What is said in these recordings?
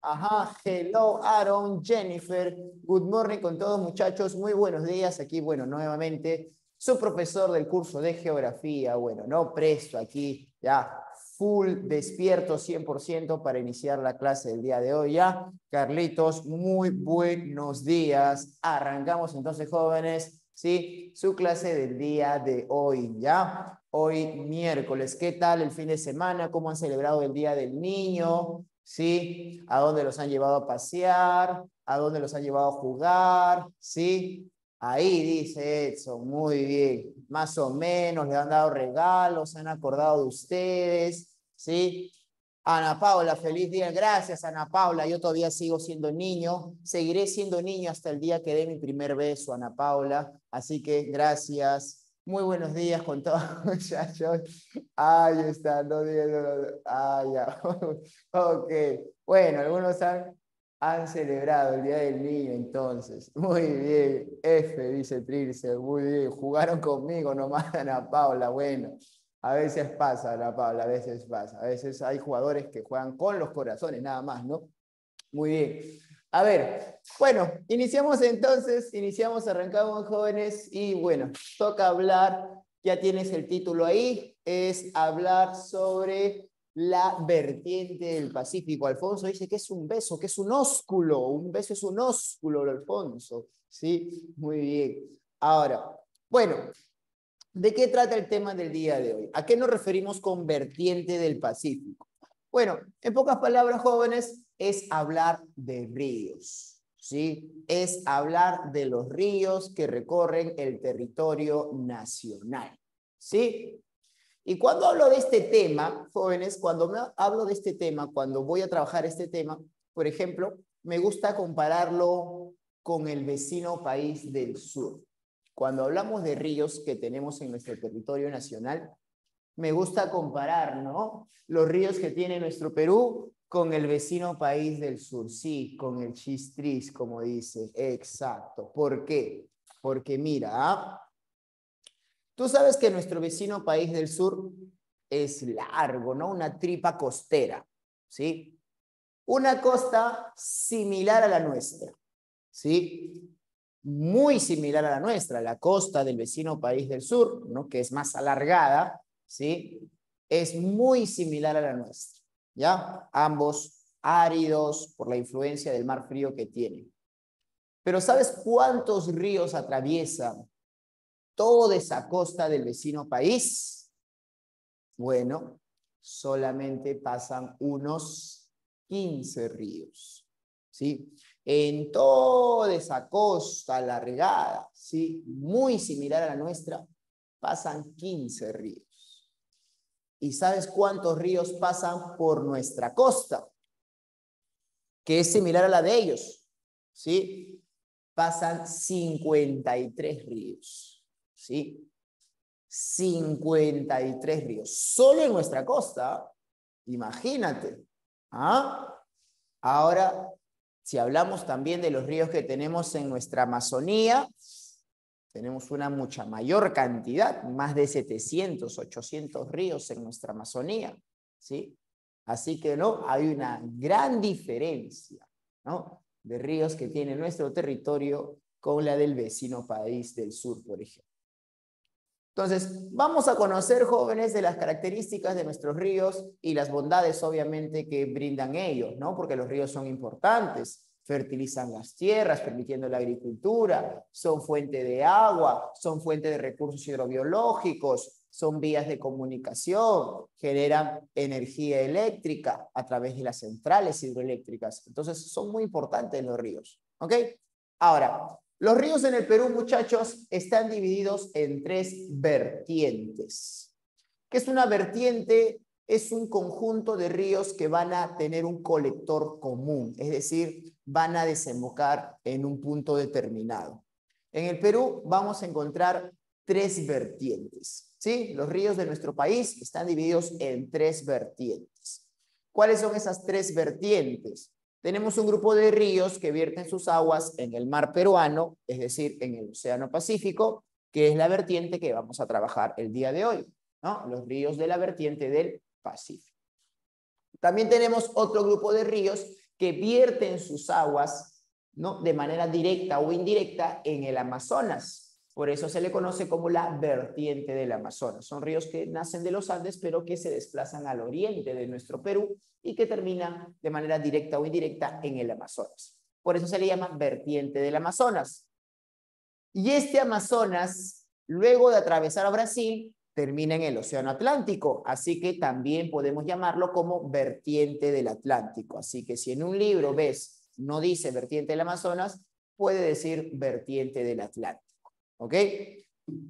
Ajá, hello, Aaron, Jennifer, good morning con todos muchachos, muy buenos días, aquí, bueno, nuevamente, su profesor del curso de geografía, bueno, no presto aquí, ya, full despierto 100% para iniciar la clase del día de hoy, ya, Carlitos, muy buenos días, arrancamos entonces, jóvenes, ¿sí? Su clase del día de hoy, ya, hoy miércoles, ¿qué tal el fin de semana? ¿Cómo han celebrado el Día del Niño? ¿Sí? ¿A dónde los han llevado a pasear? ¿A dónde los han llevado a jugar? ¿Sí? Ahí dice Edson, muy bien. Más o menos, le han dado regalos, se han acordado de ustedes, ¿sí? Ana Paula, feliz día. Gracias, Ana Paula. Yo todavía sigo siendo niño. Seguiré siendo niño hasta el día que dé mi primer beso, Ana Paula. Así que gracias. Muy buenos días con todos, muchachos. Ahí está, no digas. Ah, ya. Ok. Bueno, algunos han celebrado el Día del Niño, entonces. Muy bien. F, dice Trilce. Muy bien. Jugaron conmigo nomás, Ana Paula. Bueno. A veces pasa, la Paula, a veces pasa. A veces hay jugadores que juegan con los corazones, nada más, ¿no? Muy bien. A ver, bueno, iniciamos entonces, arrancamos jóvenes y bueno, toca hablar, ya tienes el título ahí, es hablar sobre la vertiente del Pacífico. Alfonso dice que es un beso, que es un beso es un ósculo, Alfonso. Sí, muy bien. Ahora, bueno, ¿de qué trata el tema del día de hoy? ¿A qué nos referimos con vertiente del Pacífico? Bueno, en pocas palabras, jóvenes, es hablar de ríos, ¿sí? Es hablar de los ríos que recorren el territorio nacional, ¿sí? Y cuando hablo de este tema, jóvenes, hablo de este tema, cuando voy a trabajar este tema, por ejemplo, me gusta compararlo con el vecino país del sur. Cuando hablamos de ríos que tenemos en nuestro territorio nacional, me gusta comparar, ¿no? Los ríos que tiene nuestro Perú con el vecino país del sur, sí, con el Chistris, como dice, exacto. ¿Por qué? Porque mira, ¿ah? Tú sabes que nuestro vecino país del sur es largo, ¿no? Una tripa costera, ¿sí? Una costa similar a la nuestra, ¿sí? Muy similar a la nuestra, la costa del vecino país del sur, ¿no? Que es más alargada, ¿sí? Es muy similar a la nuestra, ¿ya? Ambos áridos por la influencia del mar frío que tienen. Pero ¿sabes cuántos ríos atraviesan toda esa costa del vecino país? Bueno, solamente pasan unos 15 ríos, ¿sí? En toda esa costa alargada, ¿sí? Muy similar a la nuestra, pasan 15 ríos. ¿Y sabes cuántos ríos pasan por nuestra costa? Que es similar a la de ellos, ¿sí? Pasan 53 ríos, ¿sí? 53 ríos, solo en nuestra costa, imagínate. ¿Ah? Ahora, si hablamos también de los ríos que tenemos en nuestra Amazonía, tenemos una mucha mayor cantidad, más de 700, 800 ríos en nuestra Amazonía, ¿sí? Así que, ¿no? Hay una gran diferencia, ¿no? De ríos que tiene nuestro territorio con la del vecino país del sur, por ejemplo. Entonces, vamos a conocer, jóvenes, de las características de nuestros ríos y las bondades, obviamente, que brindan ellos, ¿no? Porque los ríos son importantes, fertilizan las tierras, permitiendo la agricultura, son fuente de agua, son fuente de recursos hidrobiológicos, son vías de comunicación, generan energía eléctrica a través de las centrales hidroeléctricas. Entonces, son muy importantes los ríos, ¿ok? Ahora, los ríos en el Perú, muchachos, están divididos en 3 vertientes. ¿Qué es una vertiente? Es un conjunto de ríos que van a tener un colector común, es decir, van a desembocar en un punto determinado. En el Perú vamos a encontrar 3 vertientes, ¿sí? Los ríos de nuestro país están divididos en 3 vertientes. ¿Cuáles son esas 3 vertientes? Tenemos un grupo de ríos que vierten sus aguas en el mar peruano, es decir, en el Océano Pacífico, que es la vertiente que vamos a trabajar el día de hoy, ¿no? Los ríos de la vertiente del Pacífico. También tenemos otro grupo de ríos que vierten sus aguas, ¿no?, de manera directa o indirecta en el Amazonas. Por eso se le conoce como la vertiente del Amazonas. Son ríos que nacen de los Andes, pero que se desplazan al oriente de nuestro Perú y que terminan de manera directa o indirecta en el Amazonas. Por eso se le llama vertiente del Amazonas. Y este Amazonas, luego de atravesar a Brasil, termina en el Océano Atlántico, así que también podemos llamarlo como vertiente del Atlántico. Así que si en un libro ves, no dice vertiente del Amazonas, puede decir vertiente del Atlántico, ¿ok?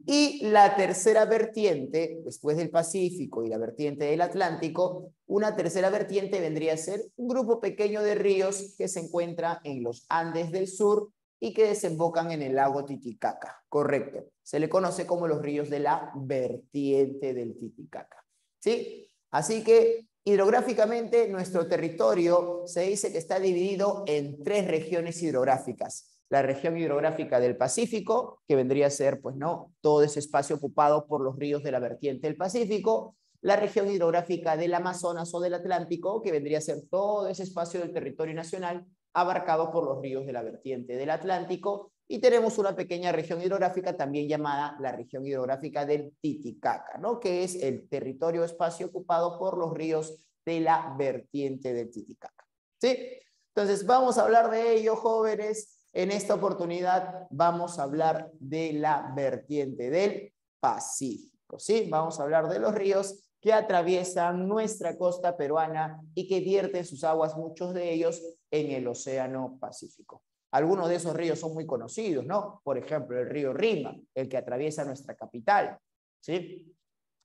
Y la tercera vertiente, después del Pacífico y la vertiente del Atlántico, una tercera vertiente vendría a ser un grupo pequeño de ríos que se encuentra en los Andes del sur y que desembocan en el lago Titicaca. Correcto. Se le conoce como los ríos de la vertiente del Titicaca. ¿Sí? Así que hidrográficamente nuestro territorio se dice que está dividido en 3 regiones hidrográficas. La región hidrográfica del Pacífico, que vendría a ser, pues no, todo ese espacio ocupado por los ríos de la vertiente del Pacífico. La región hidrográfica del Amazonas o del Atlántico, que vendría a ser todo ese espacio del territorio nacional abarcado por los ríos de la vertiente del Atlántico, y tenemos una pequeña región hidrográfica también llamada la región hidrográfica del Titicaca, ¿no?, que es el territorio o espacio ocupado por los ríos de la vertiente del Titicaca. ¿Sí? Entonces vamos a hablar de ello, jóvenes. En esta oportunidad vamos a hablar de la vertiente del Pacífico, ¿sí? Vamos a hablar de los ríos que atraviesan nuestra costa peruana y que vierten sus aguas, muchos de ellos, en el Océano Pacífico. Algunos de esos ríos son muy conocidos, ¿no? Por ejemplo, el río Rima, el que atraviesa nuestra capital, ¿sí?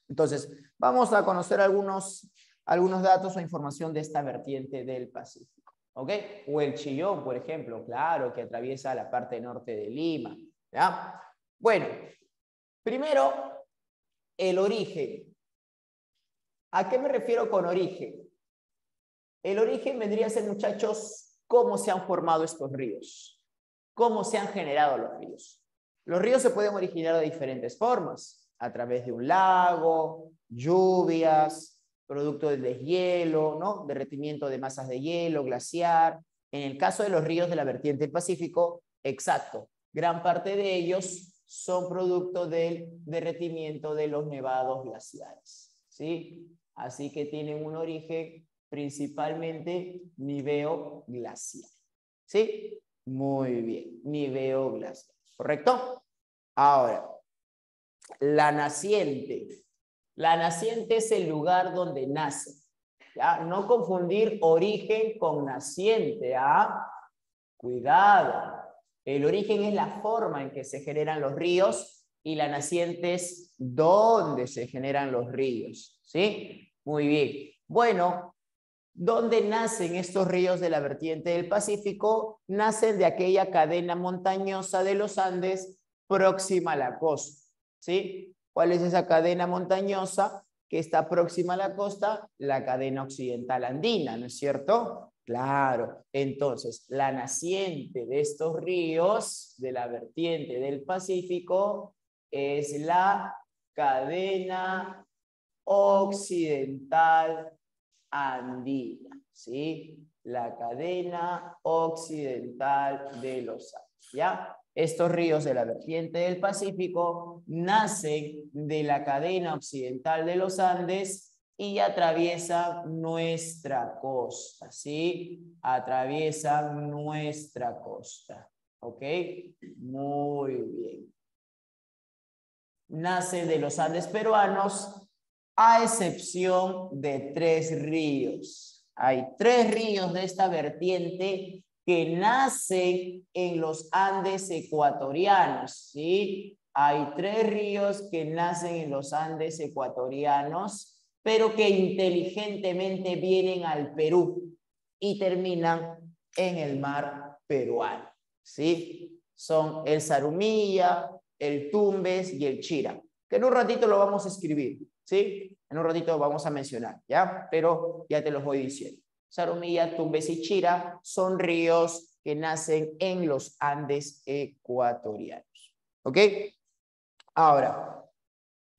Entonces, vamos a conocer algunos datos o información de esta vertiente del Pacífico, ¿ok? O el Chillón, por ejemplo, claro, que atraviesa la parte norte de Lima, ¿ya? Bueno, primero, el origen. ¿A qué me refiero con origen? El origen vendría a ser, muchachos, cómo se han formado estos ríos, cómo se han generado los ríos. Los ríos se pueden originar de diferentes formas, a través de un lago, lluvias, producto del deshielo, ¿no?, derretimiento de masas de hielo, glaciar. En el caso de los ríos de la vertiente del Pacífico, exacto, gran parte de ellos son producto del derretimiento de los nevados glaciares, ¿sí? Así que tienen un origen principalmente niveo glacial. ¿Sí? Muy bien, niveo glacial. ¿Correcto? Ahora, la naciente. La naciente es el lugar donde nace. ¿Ya? No confundir origen con naciente. ¿Ah? Cuidado. El origen es la forma en que se generan los ríos y la naciente es donde se generan los ríos. ¿Sí? Muy bien. Bueno, ¿dónde nacen estos ríos de la vertiente del Pacífico? Nacen de aquella cadena montañosa de los Andes próxima a la costa, ¿sí? ¿Cuál es esa cadena montañosa que está próxima a la costa? La cadena occidental andina, ¿no es cierto? Claro. Entonces, la naciente de estos ríos de la vertiente del Pacífico es la cadena occidental andina, ¿sí? La cadena occidental de los Andes, ¿ya? Estos ríos de la vertiente del Pacífico nacen de la cadena occidental de los Andes y atraviesan nuestra costa, ¿sí? Atraviesan nuestra costa, ¿ok? Muy bien. Nacen de los Andes peruanos, a excepción de 3 ríos. Hay 3 ríos de esta vertiente que nacen en los Andes ecuatorianos, ¿sí? Hay 3 ríos que nacen en los Andes ecuatorianos, pero que inteligentemente vienen al Perú y terminan en el mar peruano, ¿sí? Son el Zarumilla, el Tumbes y el Chira, que en un ratito lo vamos a escribir, ¿sí? En un ratito lo vamos a mencionar, ¿ya? Pero ya te los voy diciendo. Zarumilla, Tumbes y Chira son ríos que nacen en los Andes ecuatorianos, ¿ok? Ahora,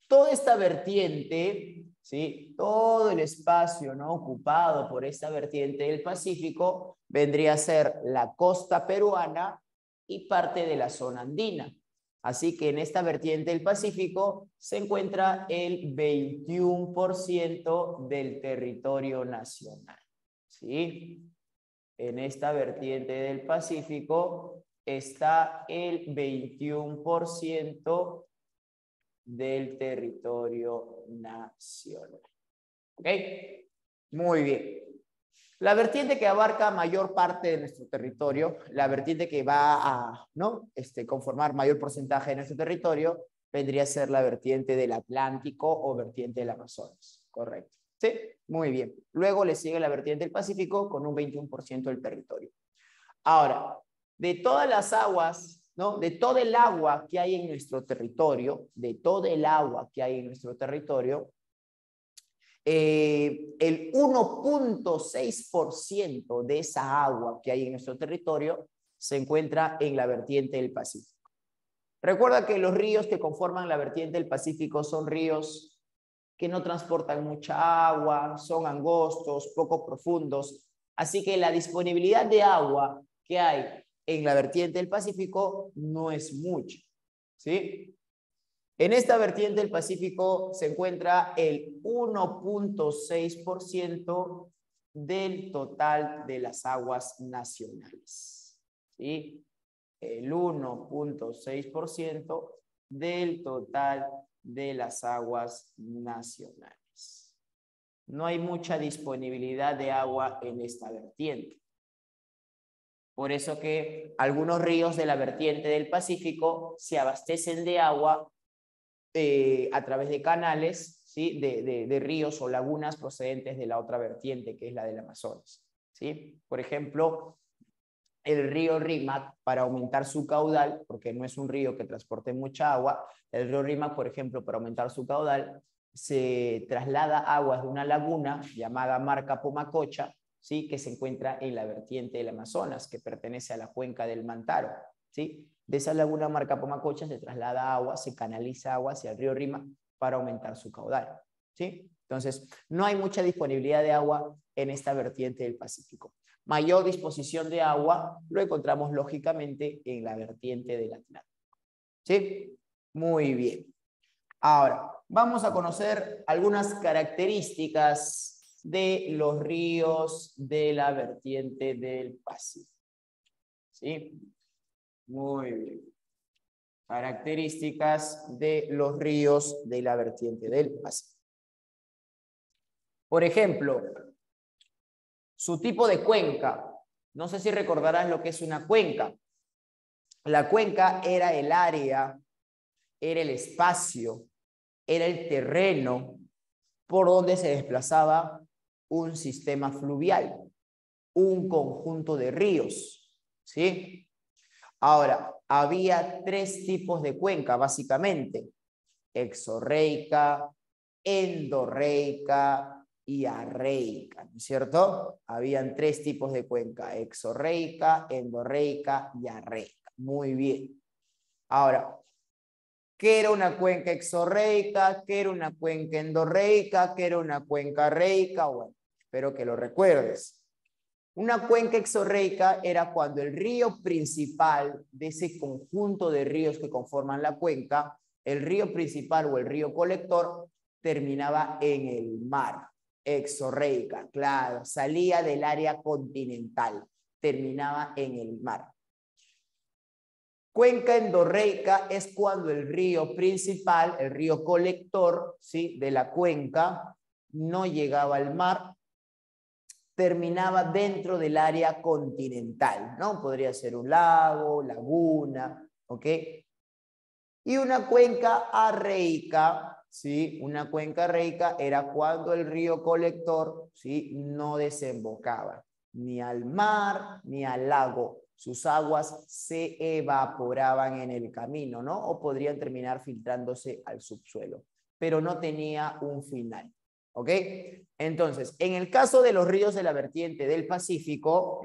toda esta vertiente ¿sí? Todo el espacio, ¿no?, ocupado por esta vertiente del Pacífico vendría a ser la costa peruana y parte de la zona andina. Así que en esta vertiente del Pacífico se encuentra el 21% del territorio nacional, ¿sí? En esta vertiente del Pacífico está el 21% del territorio nacional. ¿Ok? Muy bien. La vertiente que abarca mayor parte de nuestro territorio, la vertiente que va a, ¿no?, conformar mayor porcentaje de nuestro territorio, vendría a ser la vertiente del Atlántico o vertiente del Amazonas. Correcto. ¿Sí? Muy bien. Luego le sigue la vertiente del Pacífico con un 21% del territorio. Ahora, de todas las aguas, ¿no?, de todo el agua que hay en nuestro territorio, el 1.6% de esa agua que hay en nuestro territorio se encuentra en la vertiente del Pacífico. Recuerda que los ríos que conforman la vertiente del Pacífico son ríos que no transportan mucha agua, son angostos, poco profundos, así que la disponibilidad de agua que hay en la vertiente del Pacífico no es mucha, ¿sí? En esta vertiente del Pacífico se encuentra el 1.6% del total de las aguas nacionales, ¿sí? El 1.6% del total de las aguas nacionales. No hay mucha disponibilidad de agua en esta vertiente. Por eso que algunos ríos de la vertiente del Pacífico se abastecen de agua a través de canales, ¿sí?, de ríos o lagunas procedentes de la otra vertiente, que es la del Amazonas, ¿sí? Por ejemplo, el río Rímac, para aumentar su caudal, porque no es un río que transporte mucha agua, el río Rímac, por ejemplo, para aumentar su caudal, se traslada aguas de una laguna llamada Mar Capomacocha, ¿sí?, que se encuentra en la vertiente del Amazonas, que pertenece a la cuenca del Mantaro, ¿sí? De esa laguna Mar Capomacocha se traslada agua, se canaliza agua hacia el río Rímac para aumentar su caudal, ¿sí? Entonces, no hay mucha disponibilidad de agua en esta vertiente del Pacífico. Mayor disposición de agua lo encontramos lógicamente en la vertiente del Atlántico, ¿sí? Muy bien. Ahora, vamos a conocer algunas características de los ríos de la vertiente del Pacífico, ¿sí? Muy bien. Características de los ríos de la vertiente del Pacífico. Por ejemplo, su tipo de cuenca. No sé si recordarás lo que es una cuenca. La cuenca era el área, era el espacio, era el terreno por donde se desplazaba un sistema fluvial, un conjunto de ríos, ¿sí? Ahora, había tres tipos de cuenca, básicamente: exorreica, endorreica y arreica, ¿no es cierto? Habían tres tipos de cuenca: exorreica, endorreica y arreica. Muy bien. Ahora, ¿qué era una cuenca exorreica? ¿Qué era una cuenca endorreica? ¿Qué era una cuenca arreica? Bueno, espero que lo recuerdes. Una cuenca exorreica era cuando el río principal de ese conjunto de ríos que conforman la cuenca, el río principal o el río colector, terminaba en el mar. Exorreica, claro, salía del área continental, terminaba en el mar. Cuenca endorreica es cuando el río principal, el río colector, ¿sí?, de la cuenca, no llegaba al mar, terminaba dentro del área continental, ¿no? Podría ser un lago, laguna, ¿ok? Y una cuenca arreica, ¿sí? Una cuenca arreica era cuando el río colector, ¿sí?, no desembocaba ni al mar ni al lago. Sus aguas se evaporaban en el camino, ¿no? O podrían terminar filtrándose al subsuelo, pero no tenía un final. ¿Ok? Entonces, en el caso de los ríos de la vertiente del Pacífico,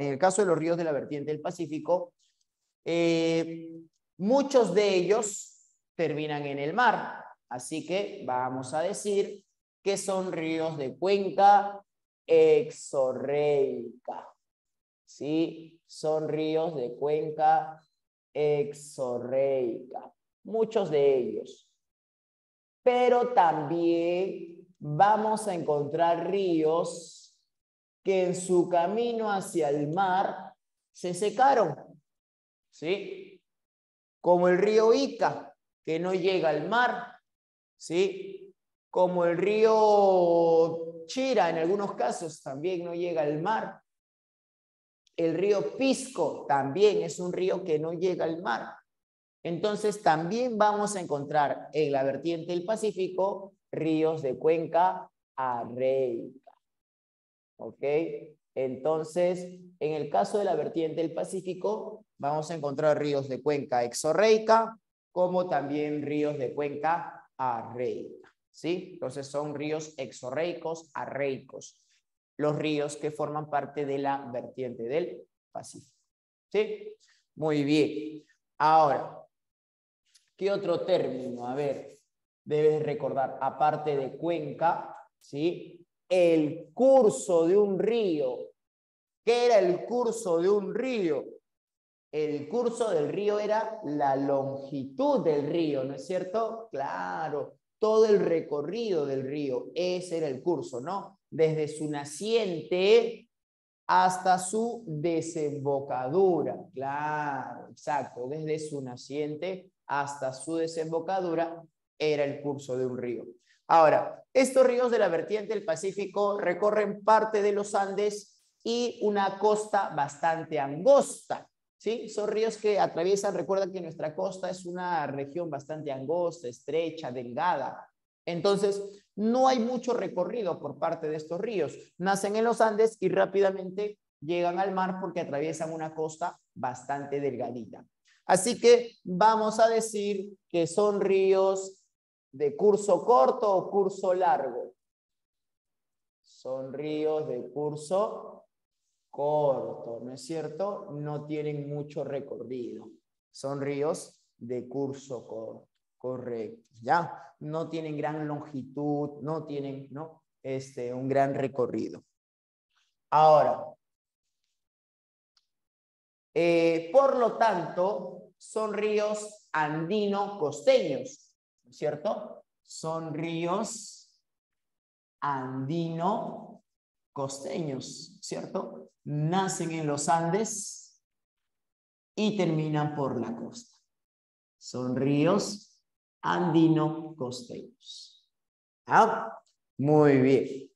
muchos de ellos terminan en el mar. Así que vamos a decir que son ríos de cuenca exorreica. ¿Sí? Son ríos de cuenca exorreica. Muchos de ellos. Pero también vamos a encontrar ríos que en su camino hacia el mar se secaron. ¿Sí? Como el río Ica, que no llega al mar. ¿Sí? Como el río Chira, en algunos casos, también no llega al mar. El río Pisco también es un río que no llega al mar. Entonces, también vamos a encontrar en la vertiente del Pacífico ríos de cuenca arreica. ¿Ok? Entonces, en el caso de la vertiente del Pacífico, vamos a encontrar ríos de cuenca exorreica, como también ríos de cuenca arreica. ¿Sí? Entonces, son ríos exorreicos, arreicos, los ríos que forman parte de la vertiente del Pacífico. ¿Sí? Muy bien. Ahora, ¿qué otro término? A ver, debes recordar, aparte de cuenca, ¿sí? El curso de un río. ¿Qué era el curso de un río? El curso del río era la longitud del río, ¿no es cierto? Claro, todo el recorrido del río, ese era el curso, ¿no? Desde su naciente hasta su desembocadura. Claro, exacto, desde su naciente hasta su desembocadura era el curso de un río. Ahora, estos ríos de la vertiente del Pacífico recorren parte de los Andes y una costa bastante angosta. ¿Sí? Son ríos que atraviesan, recuerda que nuestra costa es una región bastante angosta, estrecha, delgada. Entonces, no hay mucho recorrido por parte de estos ríos. Nacen en los Andes y rápidamente llegan al mar porque atraviesan una costa bastante delgadita. Así que vamos a decir que son ríos de curso corto o curso largo. Son ríos de curso corto, ¿no es cierto? No tienen mucho recorrido. Son ríos de curso corto, correcto. ¿Ya? No tienen gran longitud, no tienen, ¿no? Un gran recorrido. Ahora, por lo tanto, son ríos andino-costeños, ¿no es cierto? Son ríos andino-costeños, ¿cierto? Nacen en los Andes y terminan por la costa. Son ríos andino-costeños. ¿Ah? Muy bien.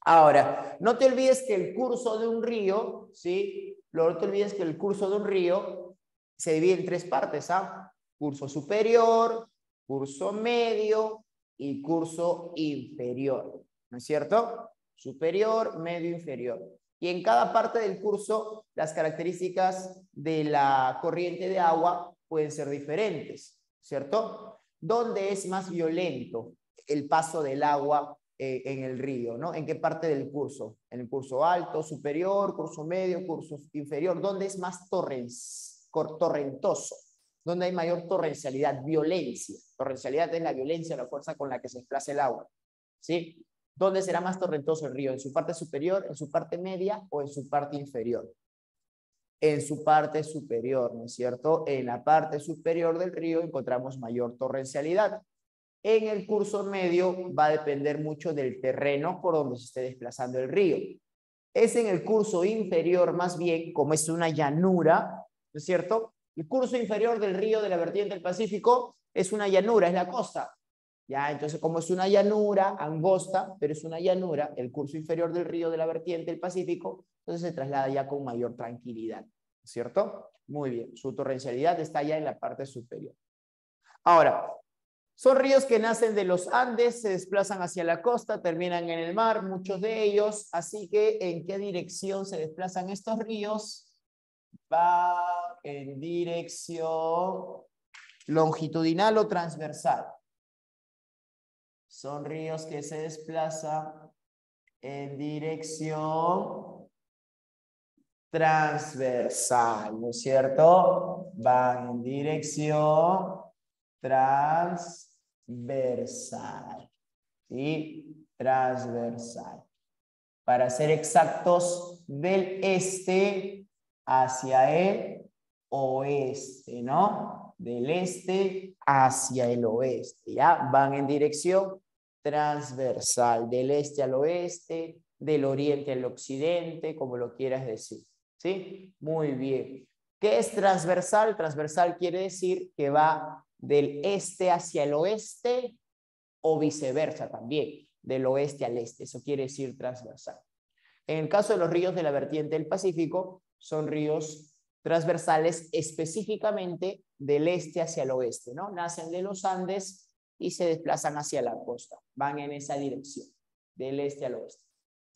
Ahora, no te olvides que el curso de un río, ¿sí? No te olvides que el curso de un río se divide en tres partes, ¿ah? Curso superior, curso medio y curso inferior, ¿no es cierto? Superior, medio, inferior. Y en cada parte del curso, las características de la corriente de agua pueden ser diferentes, ¿cierto? ¿Dónde es más violento el paso del agua en el río, ¿no? ¿En qué parte del curso? ¿En el curso alto, superior, curso medio, curso inferior? ¿Dónde es más torrentoso? ¿Dónde hay mayor torrencialidad? Violencia. Torrencialidad es la violencia, la fuerza con la que se desplaza el agua, ¿sí? ¿Dónde será más torrentoso el río? ¿En su parte superior, en su parte media o en su parte inferior? En su parte superior, ¿no es cierto? En la parte superior del río encontramos mayor torrencialidad. En el curso medio va a depender mucho del terreno por donde se esté desplazando el río. Es en el curso inferior, más bien, como es una llanura, ¿no es cierto? El curso inferior del río de la vertiente del Pacífico es una llanura, es la costa. Ya, entonces, como es una llanura angosta, pero es una llanura, el curso inferior del río de la vertiente del Pacífico, entonces se traslada ya con mayor tranquilidad, ¿cierto? Muy bien, su torrencialidad está ya en la parte superior. Ahora, son ríos que nacen de los Andes, se desplazan hacia la costa, terminan en el mar, muchos de ellos. Así que, ¿en qué dirección se desplazan estos ríos? Va en dirección longitudinal o transversal. Son ríos que se desplazan en dirección transversal, ¿no es cierto? Van en dirección transversal. ¿sí? Transversal. Para ser exactos, del este hacia el oeste, ¿no? Del este hacia el oeste, ¿ya? Van en dirección transversal, del este al oeste, del oriente al occidente, como lo quieras decir, ¿sí? Muy bien. ¿Qué es transversal? Transversal quiere decir que va del este hacia el oeste o viceversa también, del oeste al este. Eso quiere decir transversal. En el caso de los ríos de la vertiente del Pacífico, son ríos transversales específicamente del este hacia el oeste, ¿no? Nacen de los Andes y se desplazan hacia la costa. Van en esa dirección, del este al oeste.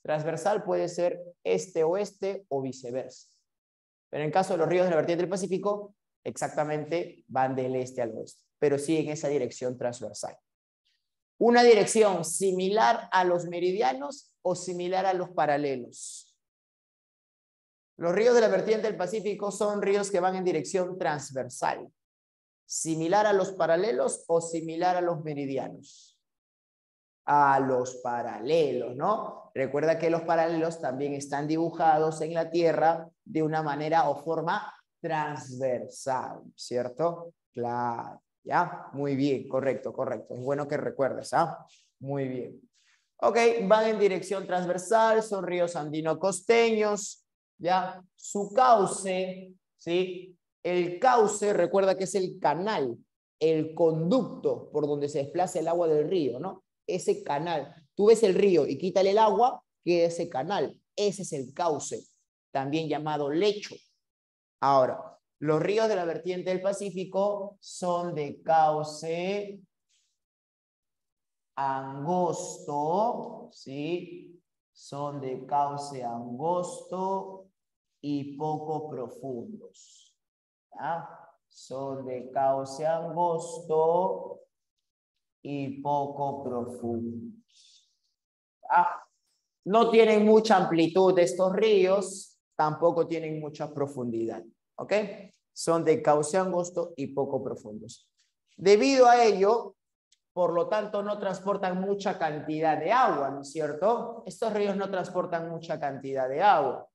Transversal puede ser este-oeste o viceversa. Pero en el caso de los ríos de la vertiente del Pacífico, exactamente van del este al oeste, pero sí en esa dirección transversal. Una dirección similar a los meridianos o similar a los paralelos. Los ríos de la vertiente del Pacífico son ríos que van en dirección transversal. ¿Similar a los paralelos o similar a los meridianos? A los paralelos, ¿no? Recuerda que los paralelos también están dibujados en la Tierra de una manera o forma transversal, ¿cierto? Claro, ¿ya? Muy bien, correcto, correcto. Es bueno que recuerdes, ¿ah? Muy bien. Ok, van en dirección transversal, son ríos andino-costeños, ¿ya? Su cauce, ¿sí? El cauce, recuerda que es el canal, el conducto por donde se desplaza el agua del río, ¿no? Ese canal. Tú ves el río y quítale el agua, queda ese canal. Ese es el cauce, también llamado lecho. Ahora, los ríos de la vertiente del Pacífico son de cauce angosto, ¿sí? Son de cauce angosto y poco profundos. ¿Ya? Son de cauce angosto y poco profundos. ¿Ya? No tienen mucha amplitud estos ríos, tampoco tienen mucha profundidad. ¿Ok? Son de cauce angosto y poco profundos. Debido a ello, por lo tanto, no transportan mucha cantidad de agua, ¿no es cierto? Estos ríos no transportan mucha cantidad de agua.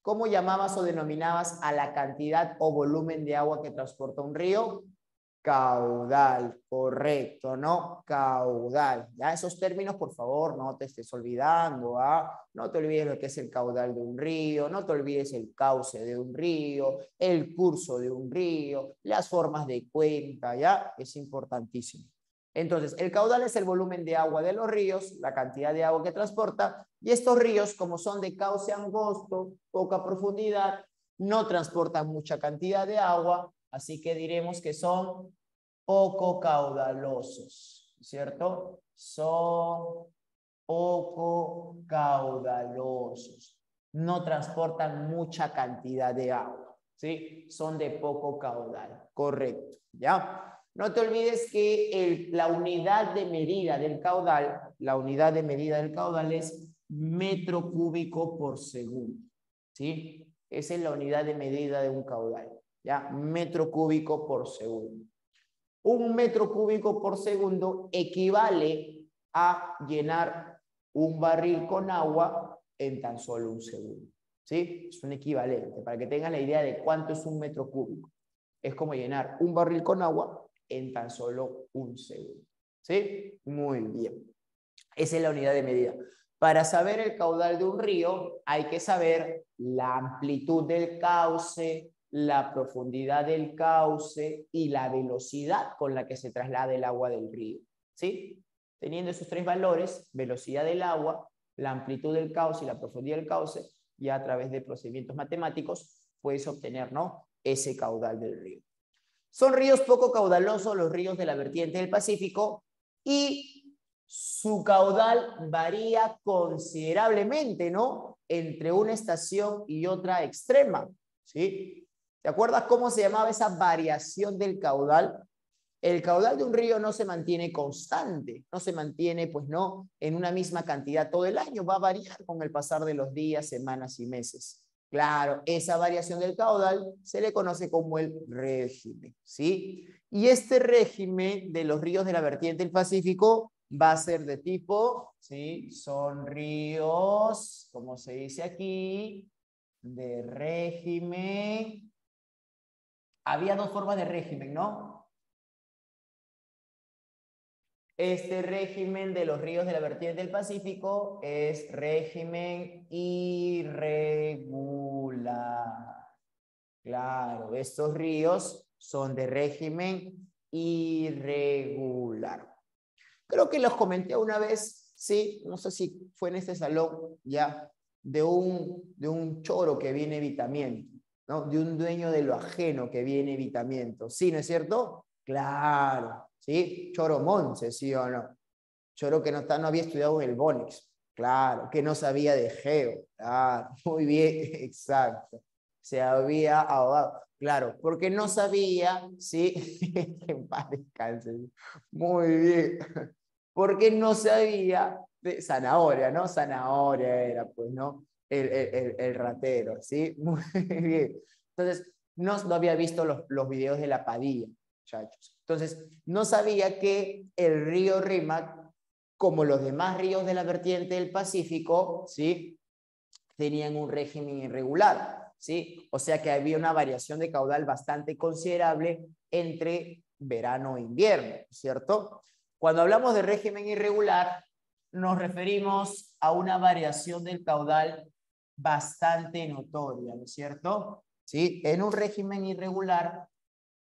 ¿Cómo llamabas o denominabas a la cantidad o volumen de agua que transporta un río? Caudal, correcto, ¿no? Caudal. Ya esos términos, por favor, no te estés olvidando, ¿ah? No te olvides lo que es el caudal de un río, no te olvides el cauce de un río, el curso de un río, las formas de cuenca, ¿ya? Es importantísimo. Entonces, el caudal es el volumen de agua de los ríos, la cantidad de agua que transporta, y estos ríos, como son de cauce angosto, poca profundidad, no transportan mucha cantidad de agua, así que diremos que son poco caudalosos, ¿cierto? Son poco caudalosos. No transportan mucha cantidad de agua, ¿sí? Son de poco caudal, correcto, ¿ya? No te olvides que la unidad de medida del caudal, es metro cúbico por segundo, ¿sí? Esa es la unidad de medida de un caudal, ¿ya? Metro cúbico por segundo. Un metro cúbico por segundo equivale a llenar un barril con agua en tan solo un segundo, ¿sí? Es un equivalente, para que tengas la idea de cuánto es un metro cúbico. Es como llenar un barril con agua en tan solo un segundo, ¿sí? Muy bien. Esa es la unidad de medida. Para saber el caudal de un río, hay que saber la amplitud del cauce, la profundidad del cauce y la velocidad con la que se traslada el agua del río, ¿sí? Teniendo esos tres valores, velocidad del agua, la amplitud del cauce y la profundidad del cauce, ya a través de procedimientos matemáticos puedes obtener, ¿no?, ese caudal del río. Son ríos poco caudalosos los ríos de la vertiente del Pacífico y su caudal varía considerablemente, ¿no?, entre una estación y otra extrema, ¿sí? ¿Te acuerdas cómo se llamaba esa variación del caudal? El caudal de un río no se mantiene constante, no se mantiene, pues no, en una misma cantidad todo el año, va a variar con el pasar de los días, semanas y meses. Claro, esa variación del caudal se le conoce como el régimen, ¿sí? Y este régimen de los ríos de la vertiente del Pacífico va a ser de tipo, ¿sí? Son ríos, como se dice aquí, de régimen. Había dos formas de régimen, ¿no? Este régimen de los ríos de la vertiente del Pacífico es régimen irregular. Claro, estos ríos son de régimen irregular. Creo que los comenté una vez, sí, no sé si fue en este salón ya, de un choro que viene evitamiento, ¿no? De un dueño de lo ajeno que viene evitamiento. ¿Sí, no es cierto? Claro, ¿sí? Choro Monse, ¿sí o no? Choro que no había estudiado en el Bonix. Claro, que no sabía de geo. Claro, muy bien, exacto. Se había ahogado. Claro, porque no sabía, ¿sí? Que en paz descanse. Muy bien. Porque no sabía de zanahoria, ¿no? Zanahoria era, pues, ¿no? El ratero, ¿sí? Muy bien. Entonces, no había visto los videos de la Padilla, muchachos. Entonces, no sabía que el río Rímac, como los demás ríos de la vertiente del Pacífico, ¿sí? Tenían un régimen irregular, ¿sí? O sea que había una variación de caudal bastante considerable entre verano e invierno, ¿cierto? Cuando hablamos de régimen irregular, nos referimos a una variación del caudal bastante notoria, ¿no es cierto? ¿Sí? En un régimen irregular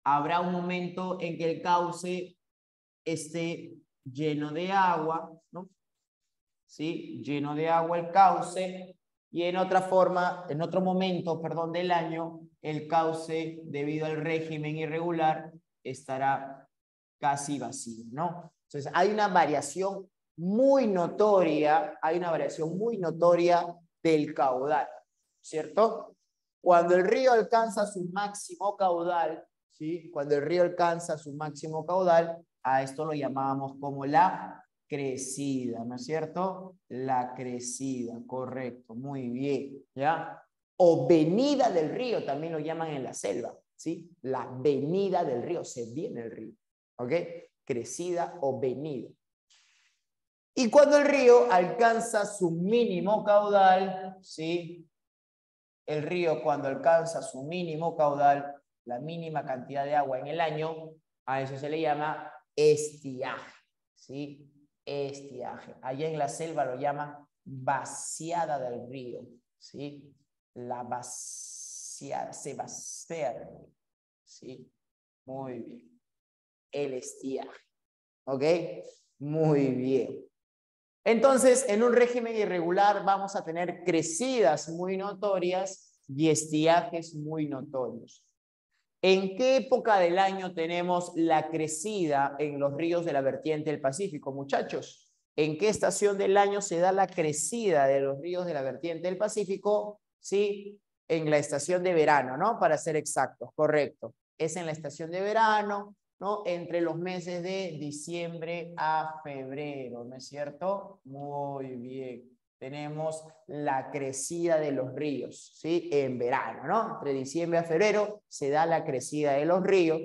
habrá un momento en que el cauce esté lleno de agua, ¿no? ¿Sí? Lleno de agua el cauce, y en otro momento, perdón, del año, el cauce, debido al régimen irregular, estará casi vacío, ¿no? Entonces, hay una variación muy notoria, del caudal, ¿cierto? Cuando el río alcanza su máximo caudal, ¿sí? Cuando el río alcanza su máximo caudal, a esto lo llamábamos como la crecida, ¿no es cierto? La crecida, correcto, muy bien, ¿ya? O venida del río, también lo llaman en la selva, ¿sí? La venida del río, se viene el río, ¿ok? Crecida o venida. Y cuando el río alcanza su mínimo caudal, ¿sí? El río cuando alcanza su mínimo caudal, la mínima cantidad de agua en el año, a eso se le llama estiaje, ¿sí? Estiaje. Allá en la selva lo llaman vaciada del río, ¿sí? La vaciada, se vacía el río, ¿sí? Muy bien. El estiaje, ¿ok? Muy bien. Entonces, en un régimen irregular vamos a tener crecidas muy notorias y estiajes muy notorios. ¿En qué época del año tenemos la crecida en los ríos de la vertiente del Pacífico, muchachos? ¿En qué estación del año se da la crecida de los ríos de la vertiente del Pacífico? Sí, en la estación de verano, ¿no? Para ser exactos, correcto. Es en la estación de verano, ¿no? Entre los meses de diciembre a febrero, ¿no es cierto? Muy bien. Tenemos la crecida de los ríos, ¿sí? En verano, ¿no? Entre diciembre a febrero se da la crecida de los ríos.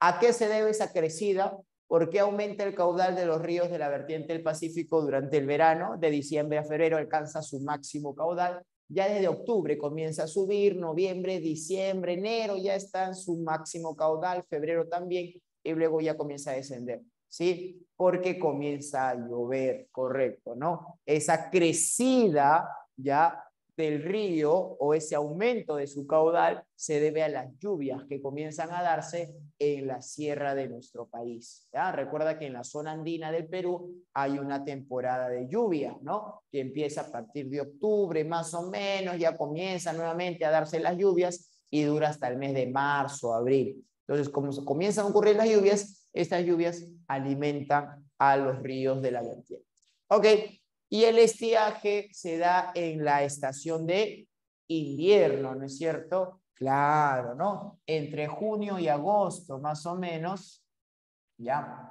¿A qué se debe esa crecida? ¿Por qué aumenta el caudal de los ríos de la vertiente del Pacífico durante el verano? De diciembre a febrero alcanza su máximo caudal. Ya desde octubre comienza a subir, noviembre, diciembre, enero ya está en su máximo caudal, febrero también, y luego ya comienza a descender, ¿sí? Porque comienza a llover, correcto, ¿no? Esa crecida ya del río o ese aumento de su caudal se debe a las lluvias que comienzan a darse en la sierra de nuestro país, ¿ya? Recuerda que en la zona andina del Perú hay una temporada de lluvia, ¿no? Que empieza a partir de octubre, más o menos, ya comienza nuevamente a darse las lluvias y dura hasta el mes de marzo, abril. Entonces, como comienzan a ocurrir las lluvias, estas lluvias alimentan a los ríos de la vertiente. Ok, y el estiaje se da en la estación de invierno, ¿no es cierto? Claro, ¿no? Entre junio y agosto, más o menos, ya.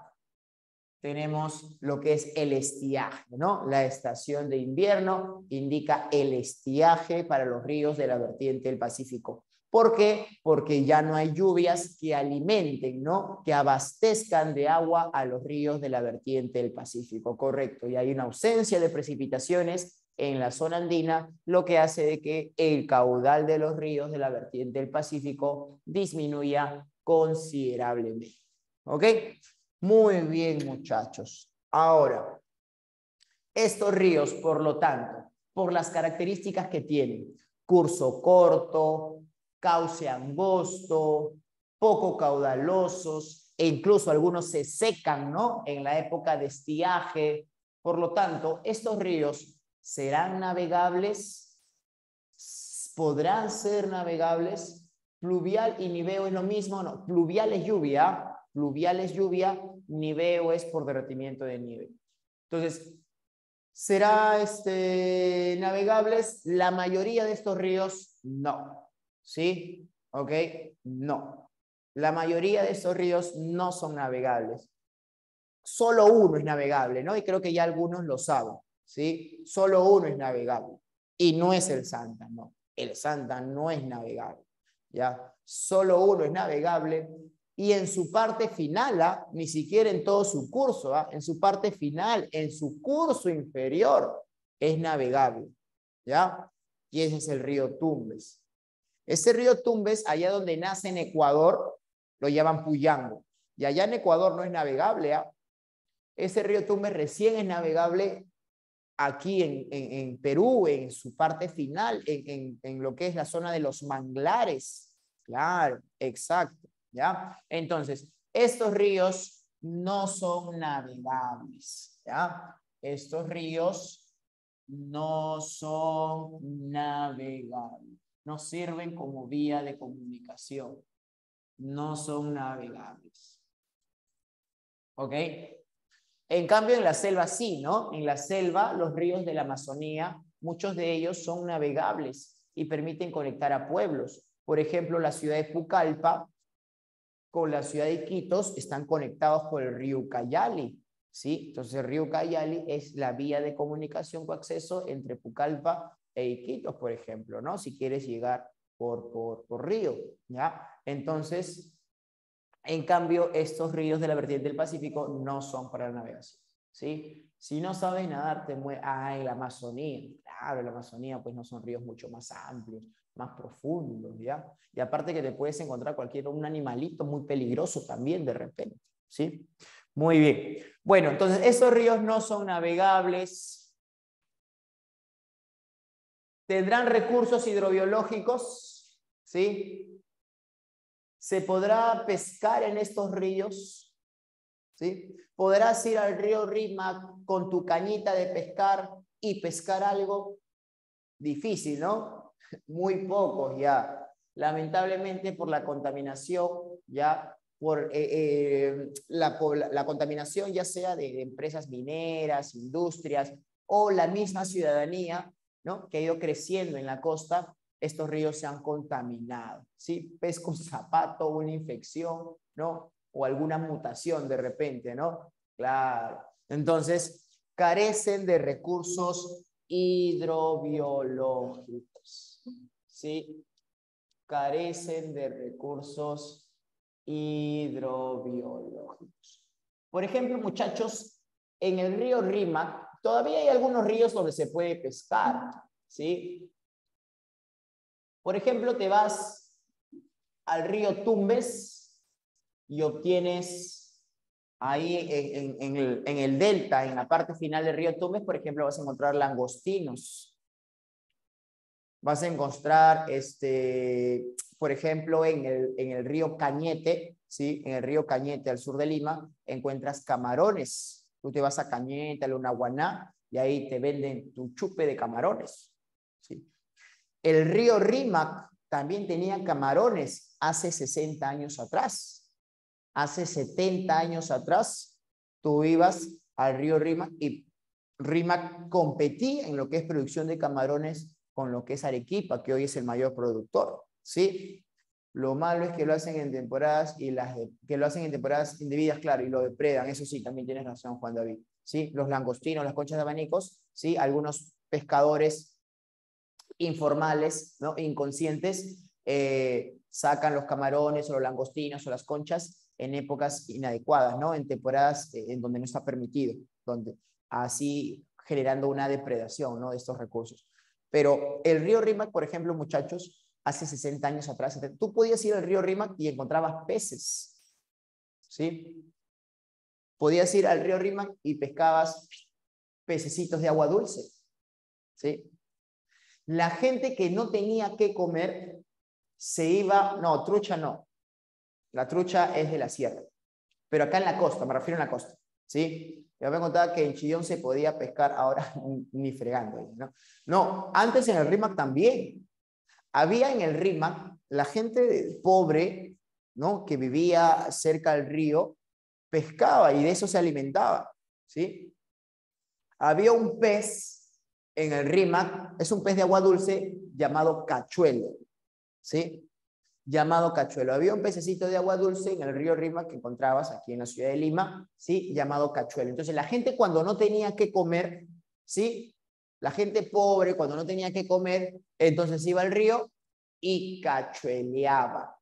tenemos lo que es el estiaje, ¿no? La estación de invierno indica el estiaje para los ríos de la vertiente del Pacífico. ¿Por qué? Porque ya no hay lluvias que alimenten, ¿no? Que abastezcan de agua a los ríos de la vertiente del Pacífico, correcto. Y hay una ausencia de precipitaciones en la zona andina, lo que hace de que el caudal de los ríos de la vertiente del Pacífico disminuya considerablemente. ¿Ok? Muy bien, muchachos. Ahora, estos ríos, por lo tanto, por las características que tienen, curso corto, cauce angosto, poco caudalosos, e incluso algunos se secan, ¿no? En la época de estiaje. Por lo tanto, estos ríos serán navegables, podrán ser navegables. Pluvial y niveo es lo mismo, no, pluvial es lluvia, niveo es por derretimiento de nieve. Entonces, ¿será navegables? La mayoría de estos ríos, no. ¿Sí? ¿Ok? No. La mayoría de estos ríos no son navegables. Solo uno es navegable, ¿no? Y creo que ya algunos lo saben, ¿sí? Solo uno es navegable. Y no es el Santa, no. El Santa no es navegable, ¿ya? Solo uno es navegable. Y en su parte final, ni siquiera en todo su curso, en su parte final, en su curso inferior, es navegable, ¿ya? Y ese es el río Tumbes. Ese río Tumbes, allá donde nace en Ecuador, lo llaman Puyango. Y allá en Ecuador no es navegable, Ese río Tumbes recién es navegable aquí en Perú, en su parte final, en lo que es la zona de los manglares. Claro, exacto, ¿ya? Entonces, estos ríos no son navegables, ¿ya? Estos ríos no son navegables, no sirven como vía de comunicación, no son navegables. ¿Ok? En cambio, en la selva sí, ¿no? En la selva, los ríos de la Amazonía, muchos de ellos son navegables y permiten conectar a pueblos. Por ejemplo, la ciudad de Pucallpa con la ciudad de Iquitos están conectados por el río Ucayali, ¿sí? Entonces, el río Ucayali es la vía de comunicación con acceso entre Pucallpa e Iquitos, por ejemplo, ¿no? Si quieres llegar por río, ¿ya? Entonces, en cambio, estos ríos de la vertiente del Pacífico no son para la navegación, ¿sí? Si no sabes nadar, te mueves. Ah, en la Amazonía. Claro, en la Amazonía pues no son ríos mucho más amplios, más profundos, ¿ya? Y aparte que te puedes encontrar un animalito muy peligroso también de repente, ¿sí? Muy bien. Bueno, entonces esos ríos no son navegables. ¿Tendrán recursos hidrobiológicos? ¿Sí? ¿Se podrá pescar en estos ríos? ¿Sí? ¿Podrás ir al río Rímac con tu cañita de pescar y pescar algo? Difícil, ¿no? Muy pocos ya. Lamentablemente por la contaminación, ya por la contaminación ya sea de empresas mineras, industrias o la misma ciudadanía, ¿no? Que ha ido creciendo en la costa, estos ríos se han contaminado, ¿sí? Pez con zapato, una infección, ¿no? O alguna mutación de repente, ¿no? Claro. Entonces, carecen de recursos hidrobiológicos, ¿sí? Carecen de recursos hidrobiológicos. Por ejemplo, muchachos, en el río Rímac, todavía hay algunos ríos donde se puede pescar, ¿sí? Por ejemplo, te vas al río Tumbes y obtienes ahí en el delta, en la parte final del río Tumbes, por ejemplo, vas a encontrar langostinos. Vas a encontrar, por ejemplo, en el río Cañete, ¿sí? En el río Cañete, al sur de Lima, encuentras camarones. Tú te vas a Cañete, a Lunahuaná, y ahí te venden tu chupe de camarones, ¿sí? El río Rímac también tenía camarones hace 60 años atrás. Hace 70 años atrás, tú ibas al río Rímac y Rímac competía en lo que es producción de camarones con lo que es Arequipa, que hoy es el mayor productor, ¿sí? Lo malo es que lo hacen en temporadas que lo hacen en temporadas indebidas, claro, y lo depredan. Eso sí, también tienes razón, Juan David. ¿Sí? Los langostinos, las conchas de abanicos, ¿sí? Algunos pescadores informales, ¿no? Inconscientes, sacan los camarones o los langostinos o las conchas en épocas inadecuadas, ¿no? En temporadas en donde no está permitido, donde así generando una depredación, ¿no? De estos recursos. Pero el río Rímac, por ejemplo, muchachos, hace 60 años atrás, tú podías ir al río Rímac y encontrabas peces, ¿sí? Podías ir al río Rímac y pescabas pececitos de agua dulce, ¿sí? La gente que no tenía que comer se iba, no, trucha no, la trucha es de la sierra, pero acá en la costa, me refiero a la costa, ¿sí? Yo me contaba que en Chillón se podía pescar, ahora ni fregando, ¿no? No, antes en el Rímac también. Había en el Rímac la gente pobre, ¿no? Que vivía cerca del río, pescaba y de eso se alimentaba, ¿sí? Había un pez en el Rímac, es un pez de agua dulce llamado cachuelo, ¿sí? Llamado cachuelo. Había un pececito de agua dulce en el río Rímac que encontrabas aquí en la ciudad de Lima, ¿sí? Llamado cachuelo. Entonces la gente cuando no tenía que comer, ¿sí? La gente pobre cuando no tenía que comer, entonces iba al río y cachueleaba,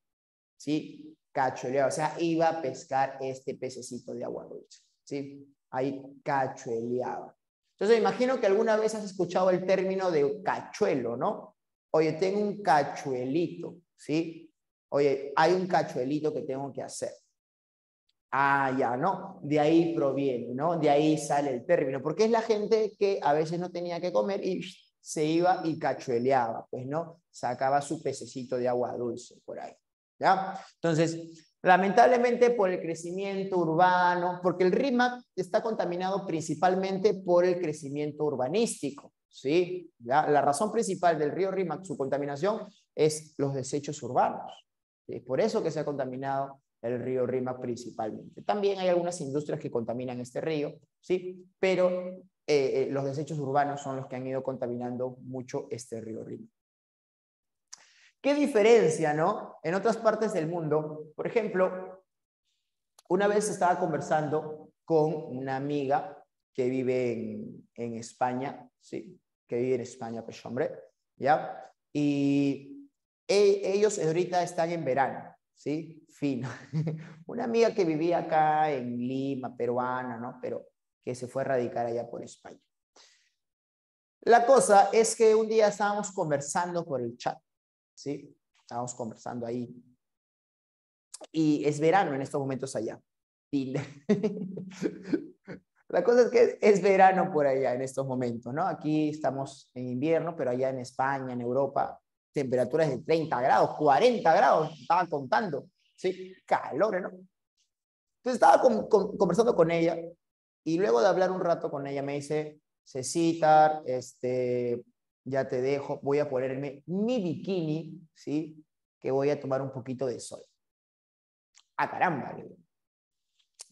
¿sí? Cachueleaba, o sea, iba a pescar este pececito de agua dulce, ¿sí? Ahí cachueleaba. Entonces me imagino que alguna vez has escuchado el término de cachuelo, ¿no? Oye, tengo un cachuelito, ¿sí? Oye, hay un cachuelito que tengo que hacer. Ah, ya, ¿no? De ahí proviene, ¿no? De ahí sale el término, porque es la gente que a veces no tenía que comer y se iba y cachueleaba, pues, ¿no? Sacaba su pececito de agua dulce por ahí, ¿ya? Entonces, lamentablemente por el crecimiento urbano, porque el Rímac está contaminado principalmente por el crecimiento urbanístico, ¿sí? ¿Ya? La razón principal del río Rímac, su contaminación, es los desechos urbanos. Es por eso que se ha contaminado el río Rímac principalmente. También hay algunas industrias que contaminan este río, ¿sí? Pero los desechos urbanos son los que han ido contaminando mucho este río Rímac. ¿Qué diferencia, no? En otras partes del mundo, por ejemplo, una vez estaba conversando con una amiga que vive en España, ¿sí? Que vive en España, pues hombre, ¿ya? Y ellos ahorita están en verano, ¿sí? Fino. Una amiga que vivía acá en Lima, peruana, ¿no? Pero que se fue a radicar allá por España. La cosa es que un día estábamos conversando por el chat, ¿sí? Estábamos conversando ahí. Y es verano en estos momentos allá. La cosa es que es verano por allá en estos momentos, ¿no? Aquí estamos en invierno, pero allá en España, en Europa, temperaturas de 30 grados, 40 grados, estaba contando, ¿sí? Calor, ¿no? Entonces estaba conversando con ella y luego de hablar un rato con ella me dice, Cecitar, ya te dejo, voy a ponerme mi bikini, ¿sí? Que voy a tomar un poquito de sol. Ah, caramba.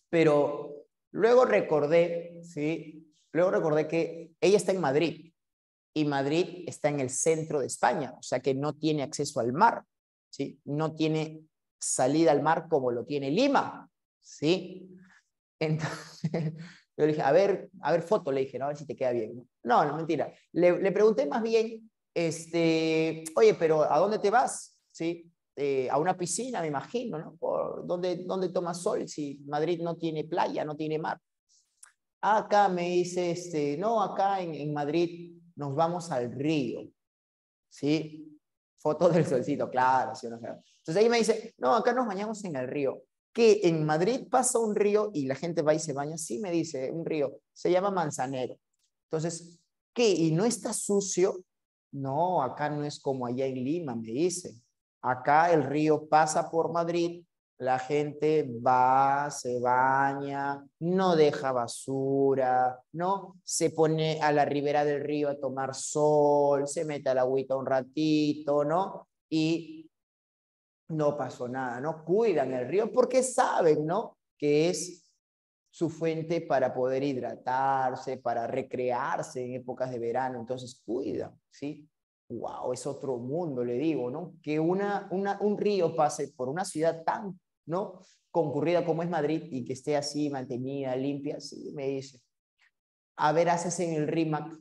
Pero luego recordé, ¿sí? Luego recordé que ella está en Madrid y Madrid está en el centro de España, o sea que no tiene acceso al mar, ¿sí? No tiene salida al mar como lo tiene Lima, ¿sí? Entonces, yo le dije, a ver foto, le dije, ¿no? A ver si te queda bien. No, no, mentira. Le pregunté más bien, oye, pero ¿a dónde te vas? ¿Sí? A una piscina, me imagino, ¿no? ¿Dónde tomas sol si Madrid no tiene playa, no tiene mar? Acá me dice, no, acá en Madrid nos vamos al río, ¿sí? Foto del solcito, claro, ¿sí o no? Entonces ahí me dice, no, acá nos bañamos en el río. ¿Que en Madrid pasa un río y la gente va y se baña? Sí, me dice, un río, se llama Manzanero. Entonces, ¿qué? ¿Y no está sucio? No, acá no es como allá en Lima, me dice. Acá el río pasa por Madrid, la gente va, se baña, no deja basura, ¿no? Se pone a la ribera del río a tomar sol, se mete al agüita un ratito, ¿no? Y no pasó nada, ¿no? Cuidan el río porque saben, ¿no? Que es su fuente para poder hidratarse, para recrearse en épocas de verano, entonces cuidan, ¿sí? wow, es otro mundo, le digo, ¿no? Que un río pase por una ciudad tan, ¿no? Concurrida como es Madrid y que esté así mantenida, limpia, sí, me dice. A ver, haces en el RIMAC,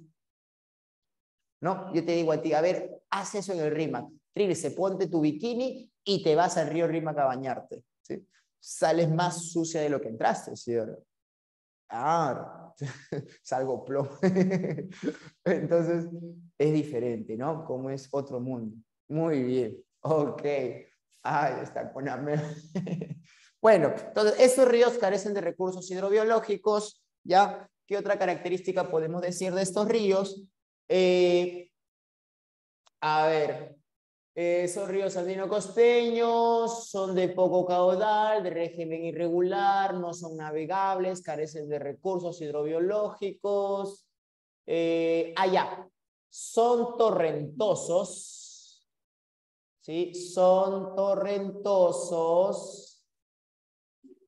¿no? Yo te digo a ti, a ver, haz eso en el RIMAC. Trilce, ponte tu bikini y te vas al río RIMAC a bañarte, ¿sí? Sales más sucia de lo que entraste, ¿sí? Claro, salgo plomo. Entonces, es diferente, ¿no? Como es otro mundo. Muy bien, ok. Ay, está con hambre. Bueno, entonces, estos ríos carecen de recursos hidrobiológicos, ¿ya? ¿Qué otra característica podemos decir de estos ríos? A ver, son ríos andino-costeños, son de poco caudal, de régimen irregular, no son navegables, carecen de recursos hidrobiológicos. Ya, son torrentosos, ¿sí? Son torrentosos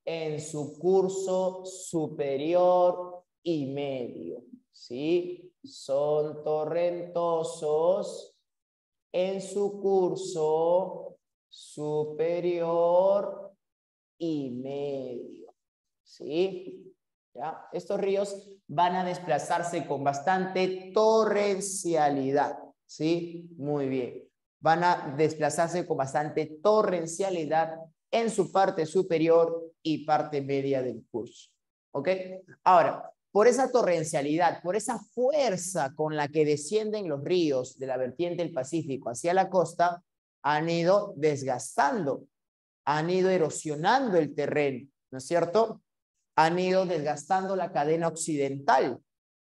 en su curso superior y medio, ¿sí? Son torrentosos en su curso superior y medio, ¿sí? ¿Ya? Estos ríos van a desplazarse con bastante torrencialidad, ¿sí? Muy bien. Van a desplazarse con bastante torrencialidad en su parte superior y parte media del curso, ¿ok? Ahora, por esa torrencialidad, por esa fuerza con la que descienden los ríos de la vertiente del Pacífico hacia la costa, han ido desgastando, han ido erosionando el terreno, ¿no es cierto? Han ido desgastando la cadena occidental,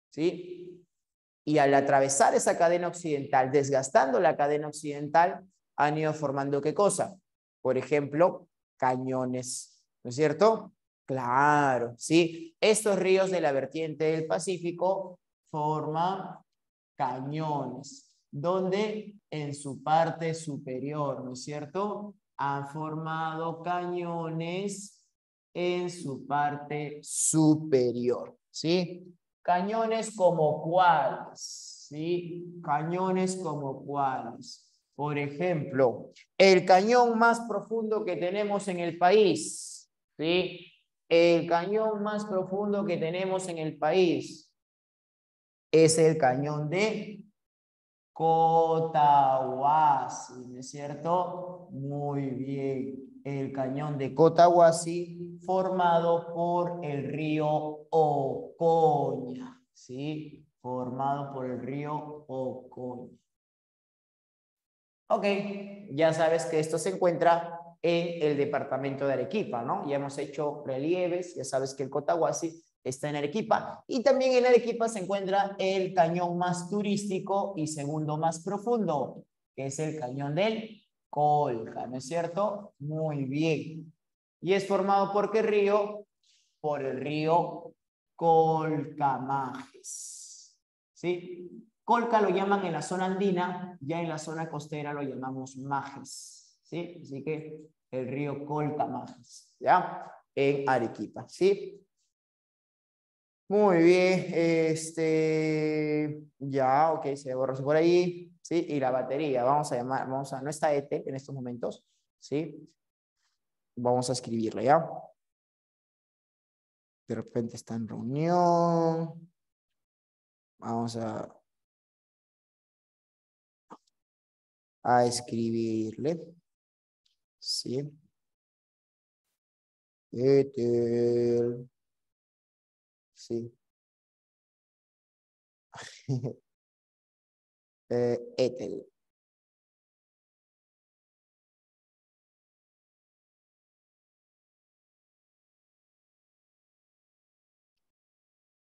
¿sí? Y al atravesar esa cadena occidental, desgastando la cadena occidental, han ido formando ¿qué cosa? Por ejemplo, cañones, ¿no es cierto? Claro, ¿sí? Estos ríos de la vertiente del Pacífico forman cañones, donde en su parte superior, ¿no es cierto? Han formado cañones en su parte superior, ¿sí? Cañones como cuáles, ¿sí? Cañones como cuáles. Por ejemplo, el cañón más profundo que tenemos en el país, ¿sí? El cañón más profundo que tenemos en el país es el cañón de Cotahuasi, ¿no es cierto? Muy bien. El cañón de Cotahuasi formado por el río Ocoña, ¿sí? Formado por el río Ocoña. Ok, ya sabes que esto se encuentra en el departamento de Arequipa, ¿no? Ya hemos hecho relieves, ya sabes que el Cotahuasi está en Arequipa y también en Arequipa se encuentra el cañón más turístico y segundo más profundo, que es el cañón del Colca, ¿no es cierto? Muy bien. ¿Y es formado por qué río? Por el río Colcamajes, ¿sí? Colca lo llaman en la zona andina, ya en la zona costera lo llamamos Majes, ¿sí? Así que el río Colca-Majes, ¿ya? En Arequipa, ¿sí? Muy bien, ya, ok, se borró por ahí, ¿sí? Y la batería, no está ET en estos momentos, ¿sí? Vamos a escribirle, ¿ya? De repente está en reunión, vamos a escribirle, ¿sí? Ethel, sí. Ethel.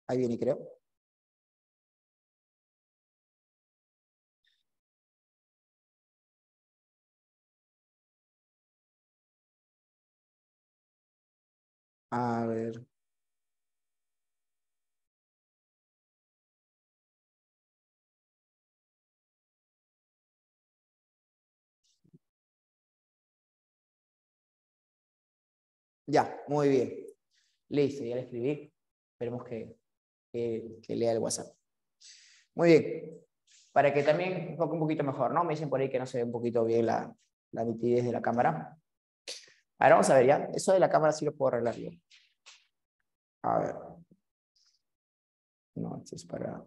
Ahí viene, creo. A ver. Ya, muy bien. Listo, ya le escribí. Esperemos que lea el WhatsApp. Muy bien. para que también enfoque un poquito mejor, ¿no? Me dicen por ahí que no se ve un poquito bien la nitidez de la cámara. Ahora vamos a ver ya. Eso de la cámara sí lo puedo arreglar yo. A ver. No, esto es para...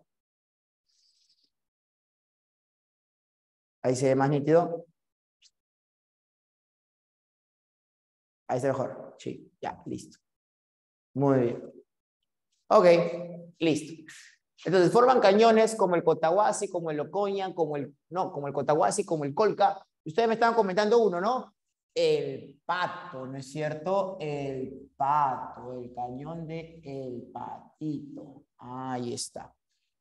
Ahí se ve más nítido. Ahí está mejor. Sí, ya, listo. Muy bien. Ok, listo. Entonces forman cañones como el Cotahuasi, como el Ocoña, como el Cotahuasi, como el Colca. Ustedes me estaban comentando uno, ¿no? El Pato, ¿no es cierto? El Pato, el cañón de El Patito. Ahí está.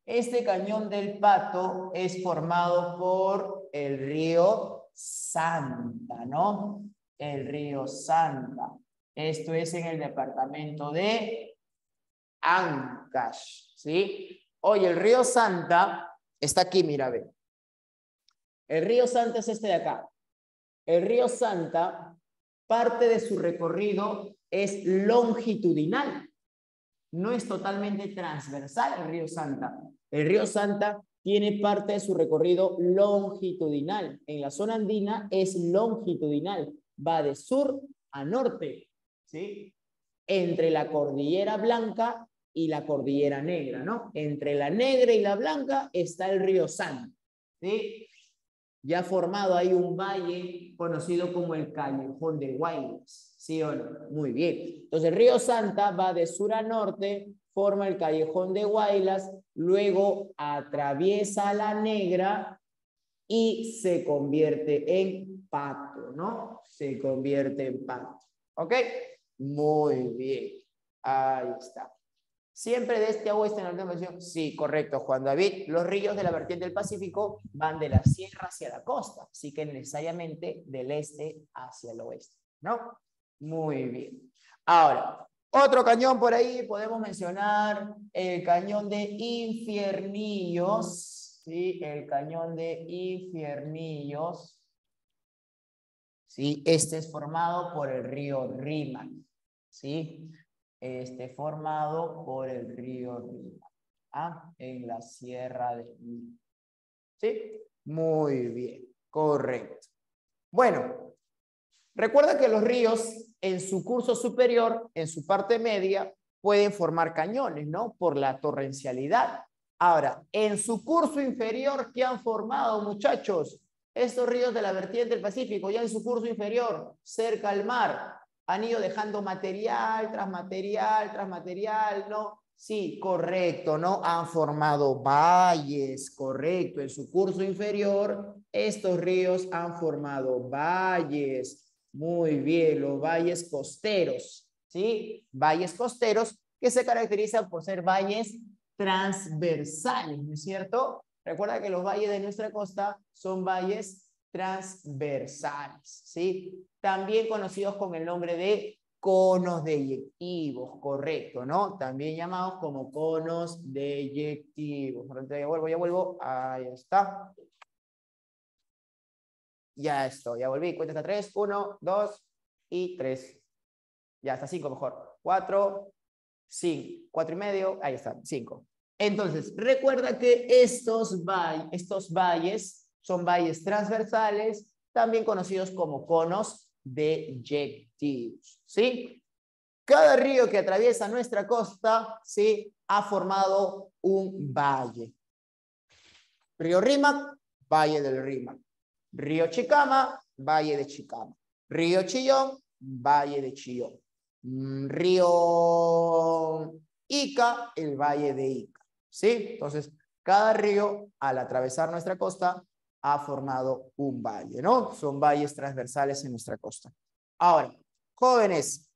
Este cañón del Pato es formado por el río Santa, ¿no? El río Santa. Esto es en el departamento de Ancash, ¿sí? Oye, el río Santa está aquí, mira, ve. El río Santa es este de acá. El río Santa, parte de su recorrido es longitudinal. No es totalmente transversal el río Santa. El río Santa tiene parte de su recorrido longitudinal. En la zona andina es longitudinal. Va de sur a norte, ¿sí? Entre la cordillera blanca y la cordillera negra, ¿no? Entre la negra y la blanca está el río Santa, ¿sí? Ya ha formado ahí un valle conocido como el Callejón de Guaymas, ¿sí o no? Muy bien. Entonces el río Santa va de sur a norte, forma el Callejón de Guaylas, luego atraviesa la Negra y se convierte en Pato, ¿no? Se convierte en Pato. ¿Ok? Muy bien. Ahí está. ¿Siempre de este a oeste en la última versión? Sí, correcto, Juan David. Los ríos de la vertiente del Pacífico van de la sierra hacia la costa, así que necesariamente del este hacia el oeste, ¿no? Muy bien. Ahora, otro cañón por ahí, podemos mencionar el cañón de Infiernillos, ¿sí? El cañón de Infiernillos, ¿sí? Este es formado por el río Rímac, ¿sí? Formado por el río Rímac, en la sierra de Rímac. ¿Sí? Muy bien, correcto. Bueno, recuerda que los ríos en su curso superior, en su parte media, pueden formar cañones, ¿no? Por la torrencialidad. Ahora, en su curso inferior, ¿qué han formado, muchachos? Estos ríos de la vertiente del Pacífico, ya en su curso inferior, cerca al mar, han ido dejando material tras material tras material, ¿no? Sí, correcto, ¿no? Han formado valles, correcto. En su curso inferior, estos ríos han formado valles. Muy bien, los valles costeros, ¿sí? Valles costeros que se caracterizan por ser valles transversales, ¿no es cierto? Recuerda que los valles de nuestra costa son valles transversales, ¿sí? También conocidos con el nombre de conos deyectivos, correcto, ¿no? También llamados como conos deyectivos. Ya vuelvo, ahí está. Ya estoy, ya volví. Cuenta hasta 3, 1, 2 y 3. Ya hasta 5 mejor. 4, 5, 4 y medio, ahí está, 5. Entonces, recuerda que estos valles son valles transversales, también conocidos como conos deyectivos, ¿sí? Cada río que atraviesa nuestra costa, ¿sí? Ha formado un valle. Río Rímac, Valle del Rímac. Río Chicama, Valle de Chicama. Río Chillón, Valle de Chillón. Río Ica, el Valle de Ica. ¿Sí? Entonces, cada río, al atravesar nuestra costa, ha formado un valle, ¿no? Son valles transversales en nuestra costa. Ahora, jóvenes,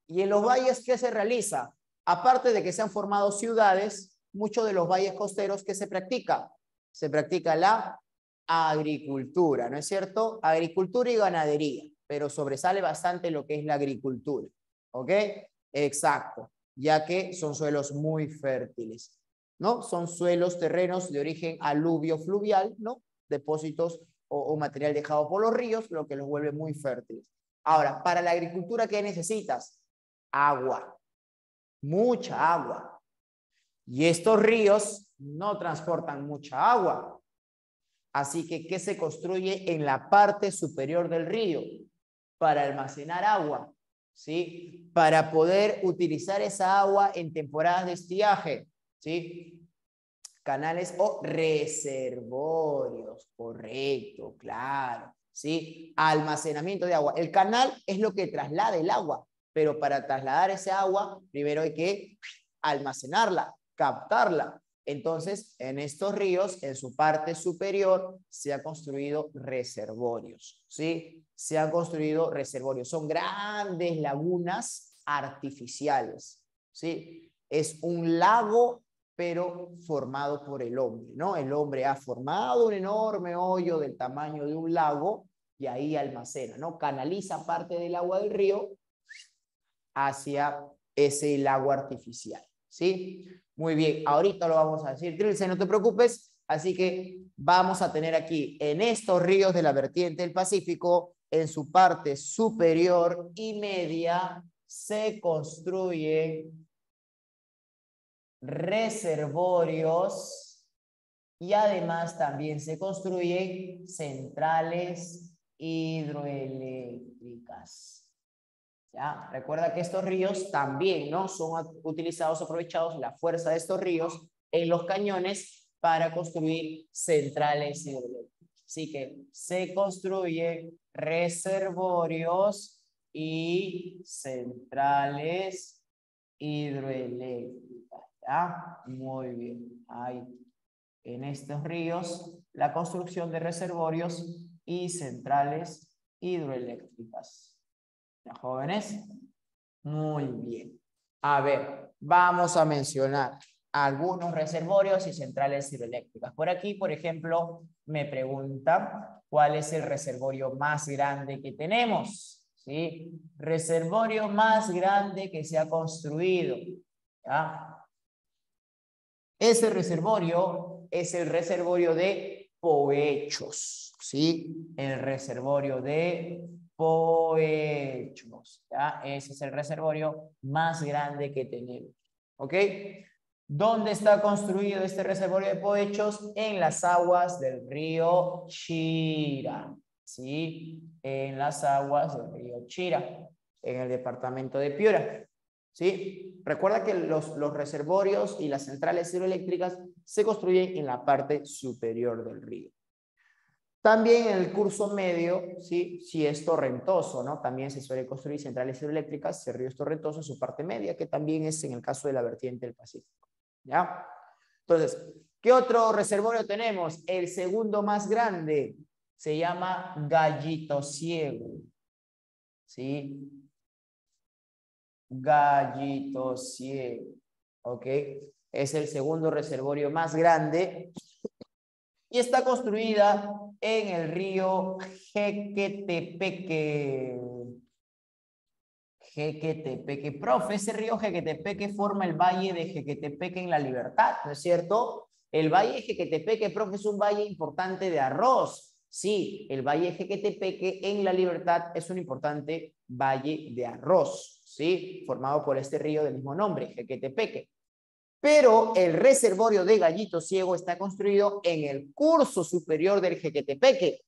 ¿y en los valles qué se realiza? Aparte de que se han formado ciudades, muchos de los valles costeros, ¿qué se practica? Se practica la agricultura, ¿no es cierto? Agricultura y ganadería, pero sobresale bastante lo que es la agricultura, ¿ok? Exacto, ya que son suelos muy fértiles, ¿no? Son suelos, terrenos de origen aluvio-fluvial, ¿no? Depósitos o material dejado por los ríos, lo que los vuelve muy fértiles. Ahora, para la agricultura, ¿qué necesitas? Agua, mucha agua. Y estos ríos no transportan mucha agua. Así que, ¿qué se construye en la parte superior del río? Para almacenar agua, ¿sí? Para poder utilizar esa agua en temporadas de estiaje, ¿sí? Canales o reservorios, correcto, claro, ¿sí? Almacenamiento de agua. El canal es lo que traslada el agua, pero para trasladar ese agua, primero hay que almacenarla, captarla. Entonces, en estos ríos, en su parte superior, se han construido reservorios, ¿sí? Se han construido reservorios. Son grandes lagunas artificiales, ¿sí? Es un lago, pero formado por el hombre, ¿no? El hombre ha formado un enorme hoyo del tamaño de un lago y ahí almacena, ¿no? Canaliza parte del agua del río hacia ese lago artificial, ¿sí? Muy bien, ahorita lo vamos a decir, Trilce, no te preocupes. Así que vamos a tener aquí, en estos ríos de la vertiente del Pacífico, en su parte superior y media, se construyen reservorios y además también se construyen centrales hidroeléctricas. ¿Ya? Recuerda que estos ríos también, ¿no? Son utilizados, aprovechados la fuerza de estos ríos en los cañones para construir centrales hidroeléctricas. Así que se construyen reservorios y centrales hidroeléctricas. ¿Ya? Muy bien. Hay en estos ríos la construcción de reservorios y centrales hidroeléctricas. ¿Ya, jóvenes? Muy bien. A ver, vamos a mencionar algunos reservorios y centrales hidroeléctricas. Por aquí, por ejemplo, me pregunta cuál es el reservorio más grande que tenemos. ¿Sí? Reservorio más grande que se ha construido. ¿Ya? Ese reservorio es el reservorio de Poechos, ¿sí? El reservorio de Poechos, ¿ya? Ese es el reservorio más grande que tenemos, ¿ok? ¿Dónde está construido este reservorio de Poechos? En las aguas del río Chira, ¿sí? En las aguas del río Chira, en el departamento de Piura. ¿Sí? Recuerda que los reservorios y las centrales hidroeléctricas se construyen en la parte superior del río. También en el curso medio, ¿sí? Si es torrentoso, ¿no? También se suele construir centrales hidroeléctricas, si el río es torrentoso en su parte media, que también es en el caso de la vertiente del Pacífico. ¿Ya? Entonces, ¿qué otro reservorio tenemos? El segundo más grande se llama Gallito Ciego, ¿sí? Gallito Ciego, ¿ok? Es el segundo reservorio más grande y está construida en el río Jequetepeque. Jequetepeque, profe, ese río Jequetepeque forma el valle de Jequetepeque en La Libertad, ¿no es cierto? El valle de Jequetepeque, profe, es un valle importante de arroz. Sí, el valle de Jequetepeque en La Libertad es un importante valle de arroz, ¿sí? Formado por este río del mismo nombre, Jequetepeque. Pero el reservorio de Gallito Ciego está construido en el curso superior del Jequetepeque.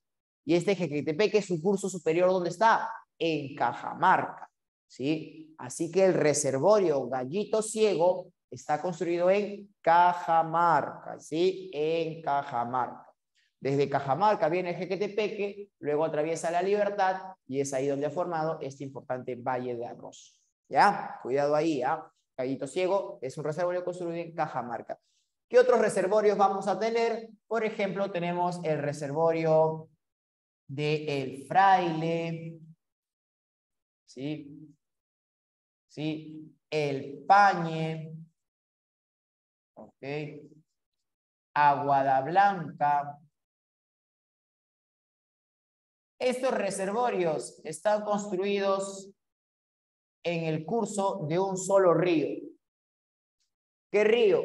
Y este Jequetepeque, su curso superior, ¿dónde está? En Cajamarca, ¿sí? Así que el reservorio Gallito Ciego está construido en Cajamarca, ¿sí? En Cajamarca. Desde Cajamarca viene el Jequetepeque, luego atraviesa La Libertad y es ahí donde ha formado este importante valle de arroz. ¿Ya? Cuidado ahí, ¿ya? Gallito Ciego es un reservorio construido en Cajamarca. ¿Qué otros reservorios vamos a tener? Por ejemplo, tenemos el reservorio de El Fraile, ¿sí? ¿Sí? El Pañe, ¿ok? Aguada Blanca. Estos reservorios están construidos en el curso de un solo río. ¿Qué río?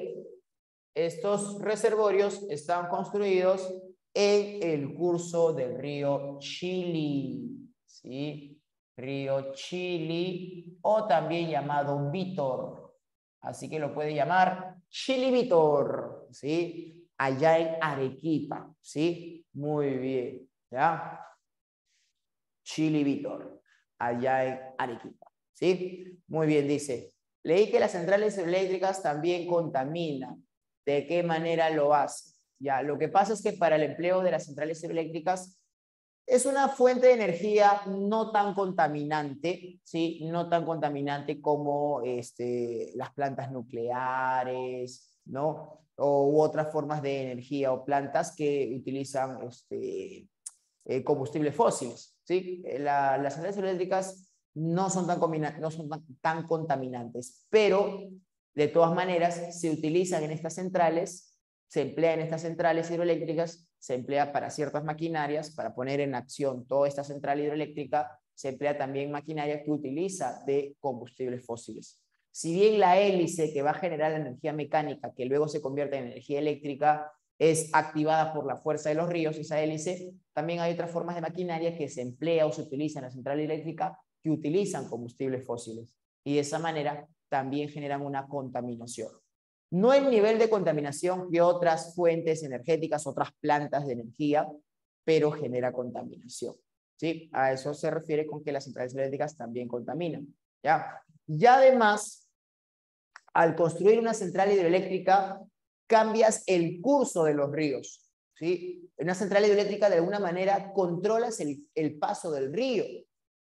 Estos reservorios están construidos en el curso del río Chili, ¿sí? Río Chili, o también llamado Vítor. Así que lo puede llamar Chilivitor, ¿sí? Allá en Arequipa, ¿sí? Muy bien, ¿ya? Chilivitor, allá en Arequipa, ¿sí? Muy bien, dice. Leí que las centrales eléctricas también contaminan. ¿De qué manera lo hacen? Ya, lo que pasa es que para el empleo de las centrales eléctricas es una fuente de energía no tan contaminante, ¿sí? No tan contaminante como las plantas nucleares, ¿no? U otras formas de energía o plantas que utilizan combustibles fósiles, ¿sí? Las centrales eléctricas no son tan contaminantes, pero de todas maneras se utilizan en estas centrales, se emplea en estas centrales hidroeléctricas, se emplea para ciertas maquinarias, para poner en acción toda esta central hidroeléctrica, se emplea también maquinaria que utiliza de combustibles fósiles. Si bien la hélice que va a generar la energía mecánica, que luego se convierte en energía eléctrica, es activada por la fuerza de los ríos, esa hélice, también hay otras formas de maquinaria que se emplea o se utiliza en la central eléctrica que utilizan combustibles fósiles. Y de esa manera también generan una contaminación. No el nivel de contaminación que otras fuentes energéticas, otras plantas de energía, pero genera contaminación, ¿sí? A eso se refiere con que las centrales eléctricas también contaminan, ¿ya? Y además, al construir una central hidroeléctrica, cambias el curso de los ríos, ¿sí? En una central hidroeléctrica, de alguna manera, controlas el paso del río,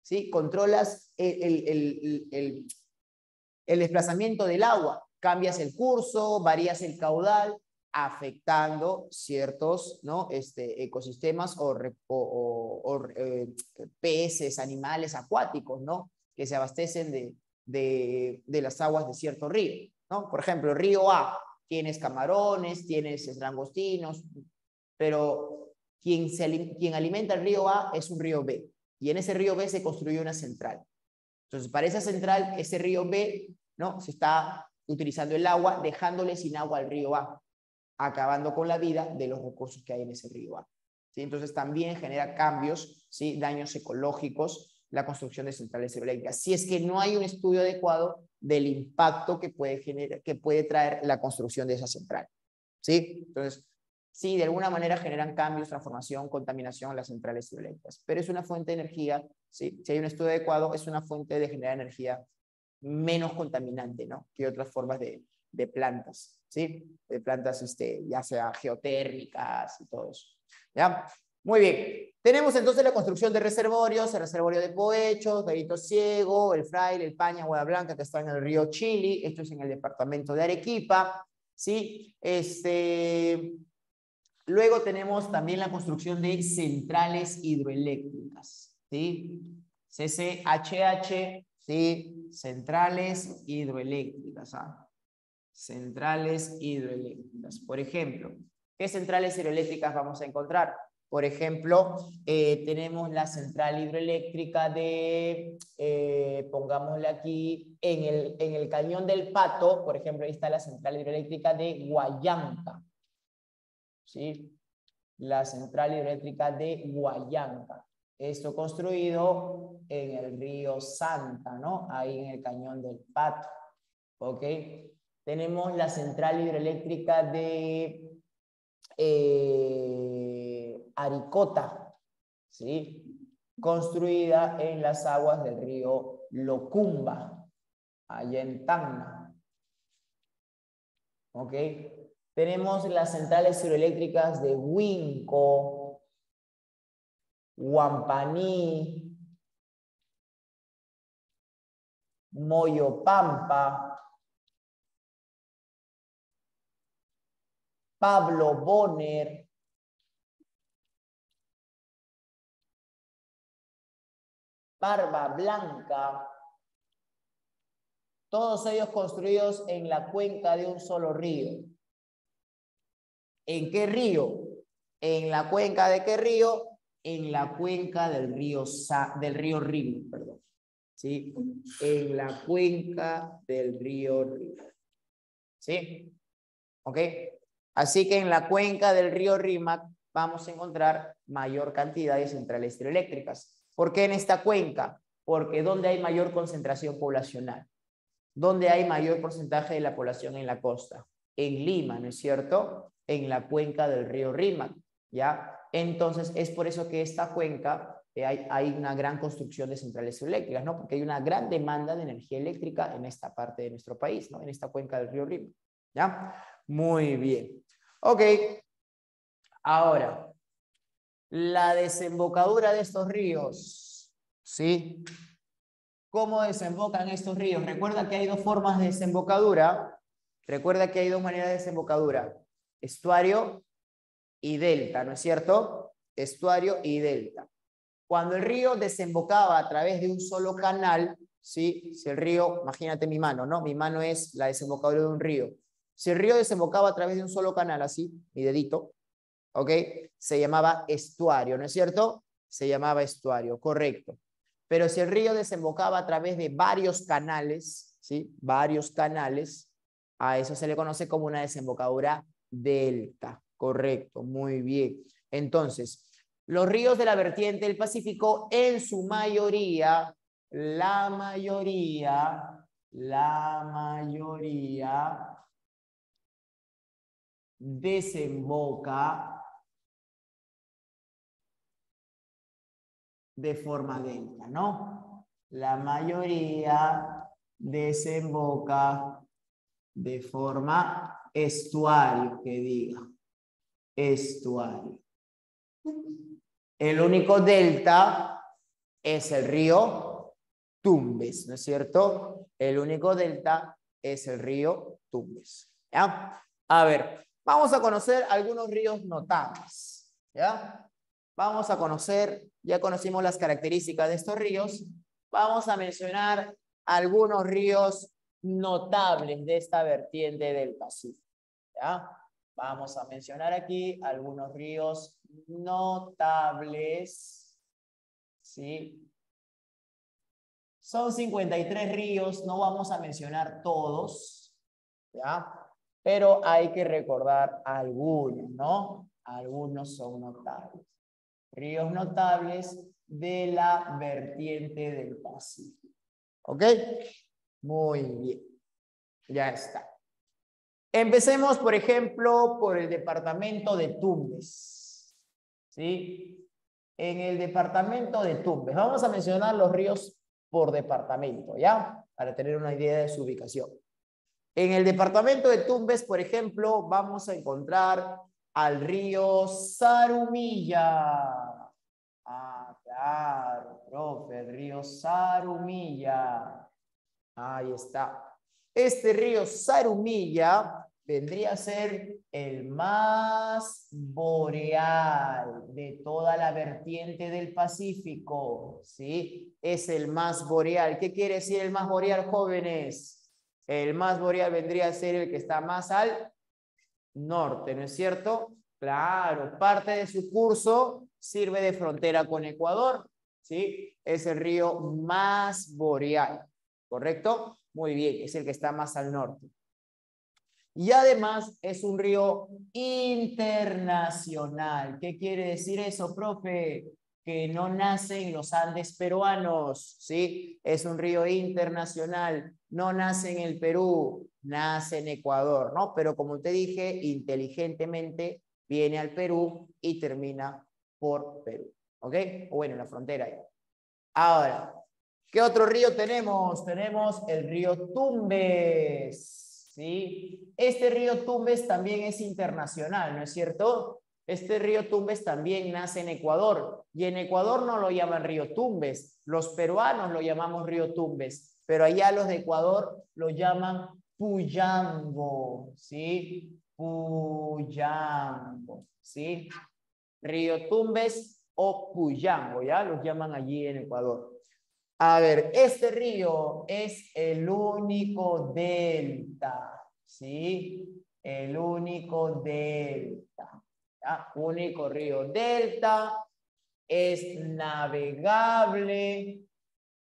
¿sí? Controlas el desplazamiento del agua, cambias el curso, varías el caudal, afectando ciertos, ¿no? Ecosistemas o peces, animales acuáticos, ¿no? Que se abastecen de las aguas de cierto río, ¿no? Por ejemplo, el río A, tienes camarones, tienes langostinos, pero quien alimenta el río A es un río B, y en ese río B se construyó una central. Entonces, para esa central, ese río B, ¿no? Se está utilizando el agua, dejándole sin agua al río A, acabando con la vida de los recursos que hay en ese río A, ¿sí? Entonces, también genera cambios, ¿sí? Daños ecológicos, la construcción de centrales hidroeléctricas, si es que no hay un estudio adecuado del impacto que puede traer la construcción de esa central, ¿sí? Entonces, sí, de alguna manera generan cambios, transformación, contaminación en las centrales hidroeléctricas, pero es una fuente de energía, ¿sí? Si hay un estudio adecuado, es una fuente de generar energía menos contaminante, ¿no? Que otras formas de plantas, ¿sí? De plantas, ya sea geotérmicas y todo eso, ¿ya? Muy bien. Tenemos entonces la construcción de reservorios, el reservorio de Poechos, Gallito Ciego, el Fraile, el Paña, Agua Blanca, que está en el río Chili. Esto es en el departamento de Arequipa, ¿sí? Luego tenemos también la construcción de centrales hidroeléctricas, ¿sí? CCHH, ¿sí? Centrales hidroeléctricas, ¿ah? Centrales hidroeléctricas. Por ejemplo, ¿qué centrales hidroeléctricas vamos a encontrar? Por ejemplo, tenemos la central hidroeléctrica de, pongámosle aquí, en el Cañón del Pato, por ejemplo, ahí está la central hidroeléctrica de Huallanca, ¿sí? La central hidroeléctrica de Huallanca. Esto construido en el río Santa, ¿no? Ahí en el Cañón del Pato, ¿ok? Tenemos la central hidroeléctrica de Aricota, ¿sí? Construida en las aguas del río Locumba, allá en Tacna, ¿ok? Tenemos las centrales hidroeléctricas de Huinco, Huampaní, Moyopampa, Pablo Bonner, Barba Blanca, todos ellos construidos en la cuenca de un solo río. ¿En qué río? ¿En la cuenca de qué río? En la cuenca del río Rin, perdón. ¿Sí? En la cuenca del río Rin. ¿Sí? ¿Ok? Así que en la cuenca del río Rímac vamos a encontrar mayor cantidad de centrales hidroeléctricas. ¿Por qué en esta cuenca? Porque ¿dónde hay mayor concentración poblacional? ¿Dónde hay mayor porcentaje de la población en la costa? en Lima, ¿no es cierto? En la cuenca del río Rímac, ¿ya? Entonces, es por eso que esta cuenca hay una gran construcción de centrales eléctricas, ¿no? Porque hay una gran demanda de energía eléctrica en esta parte de nuestro país, ¿no? En esta cuenca del río Rímac, ¿ya? Muy bien. Ok. Ahora, la desembocadura de estos ríos, ¿sí? ¿Cómo desembocan estos ríos? Recuerda que hay dos formas de desembocadura. Recuerda que hay dos maneras de desembocadura. Estuario y delta, ¿no es cierto? Estuario y delta. Cuando el río desembocaba a través de un solo canal, ¿sí? Si el río, imagínate mi mano, ¿no? Mi mano es la desembocadura de un río. Si el río desembocaba a través de un solo canal, así, mi dedito, ¿ok? Se llamaba estuario, ¿no es cierto? Se llamaba estuario, correcto. Pero si el río desembocaba a través de varios canales, ¿sí? Varios canales, a eso se le conoce como una desembocadura delta. Correcto, muy bien. Entonces, los ríos de la vertiente del Pacífico, en su mayoría, la mayoría desemboca de forma delta, ¿no? La mayoría desemboca de forma estuario, que diga. Estuario. El único delta es el río Tumbes, ¿no es cierto? El único delta es el río Tumbes. ¿Ya? A ver, vamos a conocer algunos ríos notables. ¿Ya? Vamos a conocer, ya conocimos las características de estos ríos. Vamos a mencionar algunos ríos notables de esta vertiente del Pacífico. ¿Ya? Vamos a mencionar aquí algunos ríos notables. ¿Sí? Son 53 ríos, no vamos a mencionar todos, ¿ya? Pero hay que recordar algunos, ¿no? Algunos son notables. Ríos notables de la vertiente del Pacífico. ¿Ok? Muy bien. Ya está. Empecemos, por ejemplo, por el departamento de Tumbes. ¿Sí? En el departamento de Tumbes. Vamos a mencionar los ríos por departamento, ¿ya? Para tener una idea de su ubicación. En el departamento de Tumbes, por ejemplo, vamos a encontrar al río Zarumilla. Ah, claro, profe, el río Zarumilla. Ahí está. Este río Zarumilla vendría a ser el más boreal de toda la vertiente del Pacífico, ¿sí? Es el más boreal. ¿Qué quiere decir el más boreal, jóvenes? El más boreal vendría a ser el que está más al norte, ¿no es cierto? Claro, parte de su curso sirve de frontera con Ecuador, ¿sí? Es el río más boreal, ¿correcto? Muy bien, es el que está más al norte. Y además es un río internacional. ¿Qué quiere decir eso, profe? Que no nace en los Andes peruanos, ¿sí? Es un río internacional, no nace en el Perú, nace en Ecuador, ¿no? Pero como te dije, inteligentemente viene al Perú y termina por Perú, ¿ok? O bueno, en la frontera ahí. Ahora, ¿qué otro río tenemos? Tenemos el río Tumbes, ¿sí? Este río Tumbes también es internacional, ¿no es cierto? Este río Tumbes también nace en Ecuador y en Ecuador no lo llaman río Tumbes, los peruanos lo llamamos río Tumbes, pero allá los de Ecuador lo llaman Puyango, ¿sí? Puyango, ¿sí? Río Tumbes o Puyango, ¿ya? Los llaman allí en Ecuador. A ver, este río es el único delta, ¿sí? El único delta, ¿ya? Único río delta, es navegable,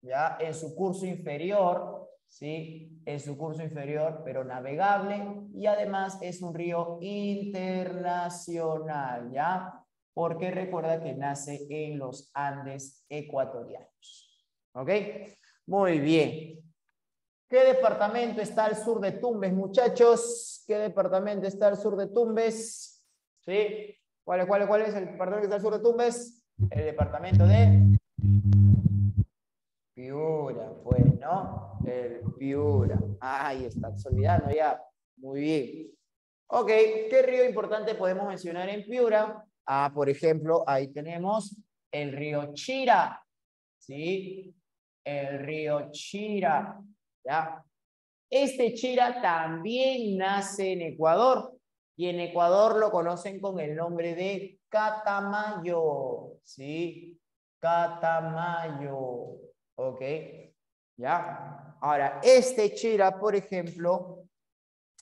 ¿ya? En su curso inferior, ¿sí? En su curso inferior, pero navegable, y además es un río internacional, ¿ya? Porque recuerda que nace en los Andes ecuatorianos. ¿Ok? Muy bien. ¿Qué departamento está al sur de Tumbes, muchachos? ¿Qué departamento está al sur de Tumbes? ¿Sí? ¿Cuál es el departamento que está al sur de Tumbes? El departamento de Piura, pues, ¿no? El Piura. Ahí está, se olvidando ya. Muy bien. Ok, ¿qué río importante podemos mencionar en Piura? Ah, por ejemplo, ahí tenemos el río Chira, ¿sí? El río Chira, ¿ya? Este Chira también nace en Ecuador y en Ecuador lo conocen con el nombre de Catamayo, ¿sí? Catamayo, ¿ok? ¿Ya? Ahora, este Chira, por ejemplo,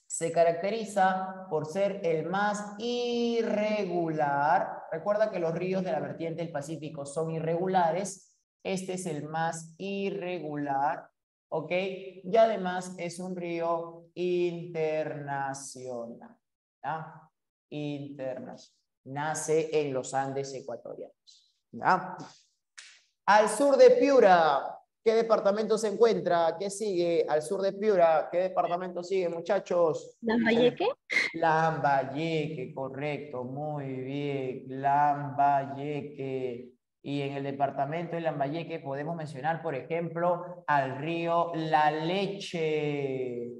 se caracteriza por ser el más irregular. Recuerda que los ríos de la vertiente del Pacífico son irregulares. Este es el más irregular, ¿ok? Y además es un río internacional. ¿Ya? Internacional. Nace en los Andes ecuatorianos. ¿Ya? Al sur de Piura, ¿qué departamento se encuentra? ¿Qué sigue? Al sur de Piura, ¿qué departamento sigue, muchachos? ¿Lambayeque? Lambayeque, correcto, muy bien. Lambayeque. Y en el departamento de Lambayeque podemos mencionar, por ejemplo, al río La Leche.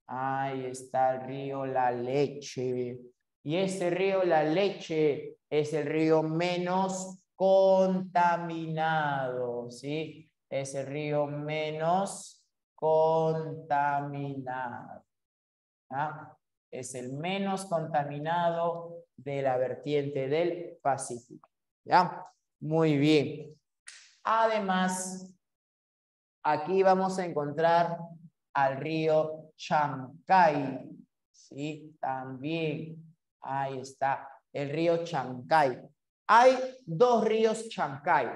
Ahí está el río La Leche. Y ese río La Leche es el río menos contaminado, ¿sí? Es el río menos contaminado. ¿Ah? Es el menos contaminado de la vertiente del Pacífico. ¿Ya? Muy bien. Además, aquí vamos a encontrar al río Chancay. ¿Sí? También. Ahí está. El río Chancay. Hay dos ríos Chancay.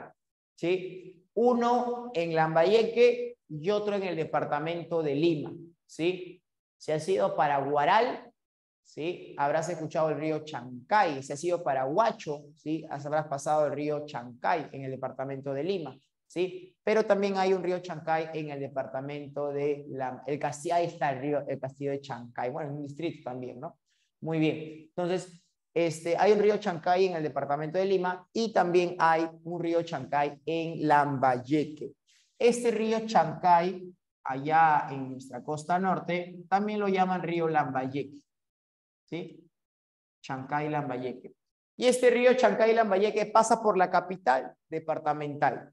¿Sí? Uno en Lambayeque y otro en el departamento de Lima. ¿Sí? Si has ido para Guaral, ¿sí? Habrás escuchado el río Chancay. Si has ido para Huacho, ¿sí? Habrás pasado el río Chancay en el departamento de Lima, ¿sí? Pero también hay un río Chancay en el departamento de el castillo. Ahí está el castillo de Chancay. Bueno, es un distrito también, ¿no? Muy bien. Entonces, hay un río Chancay en el departamento de Lima y también hay un río Chancay en Lambayeque. Este río Chancay, allá en nuestra costa norte, también lo llaman río Lambayeque, ¿sí? Chancay Lambayeque. Y este río Chancay Lambayeque pasa por la capital departamental.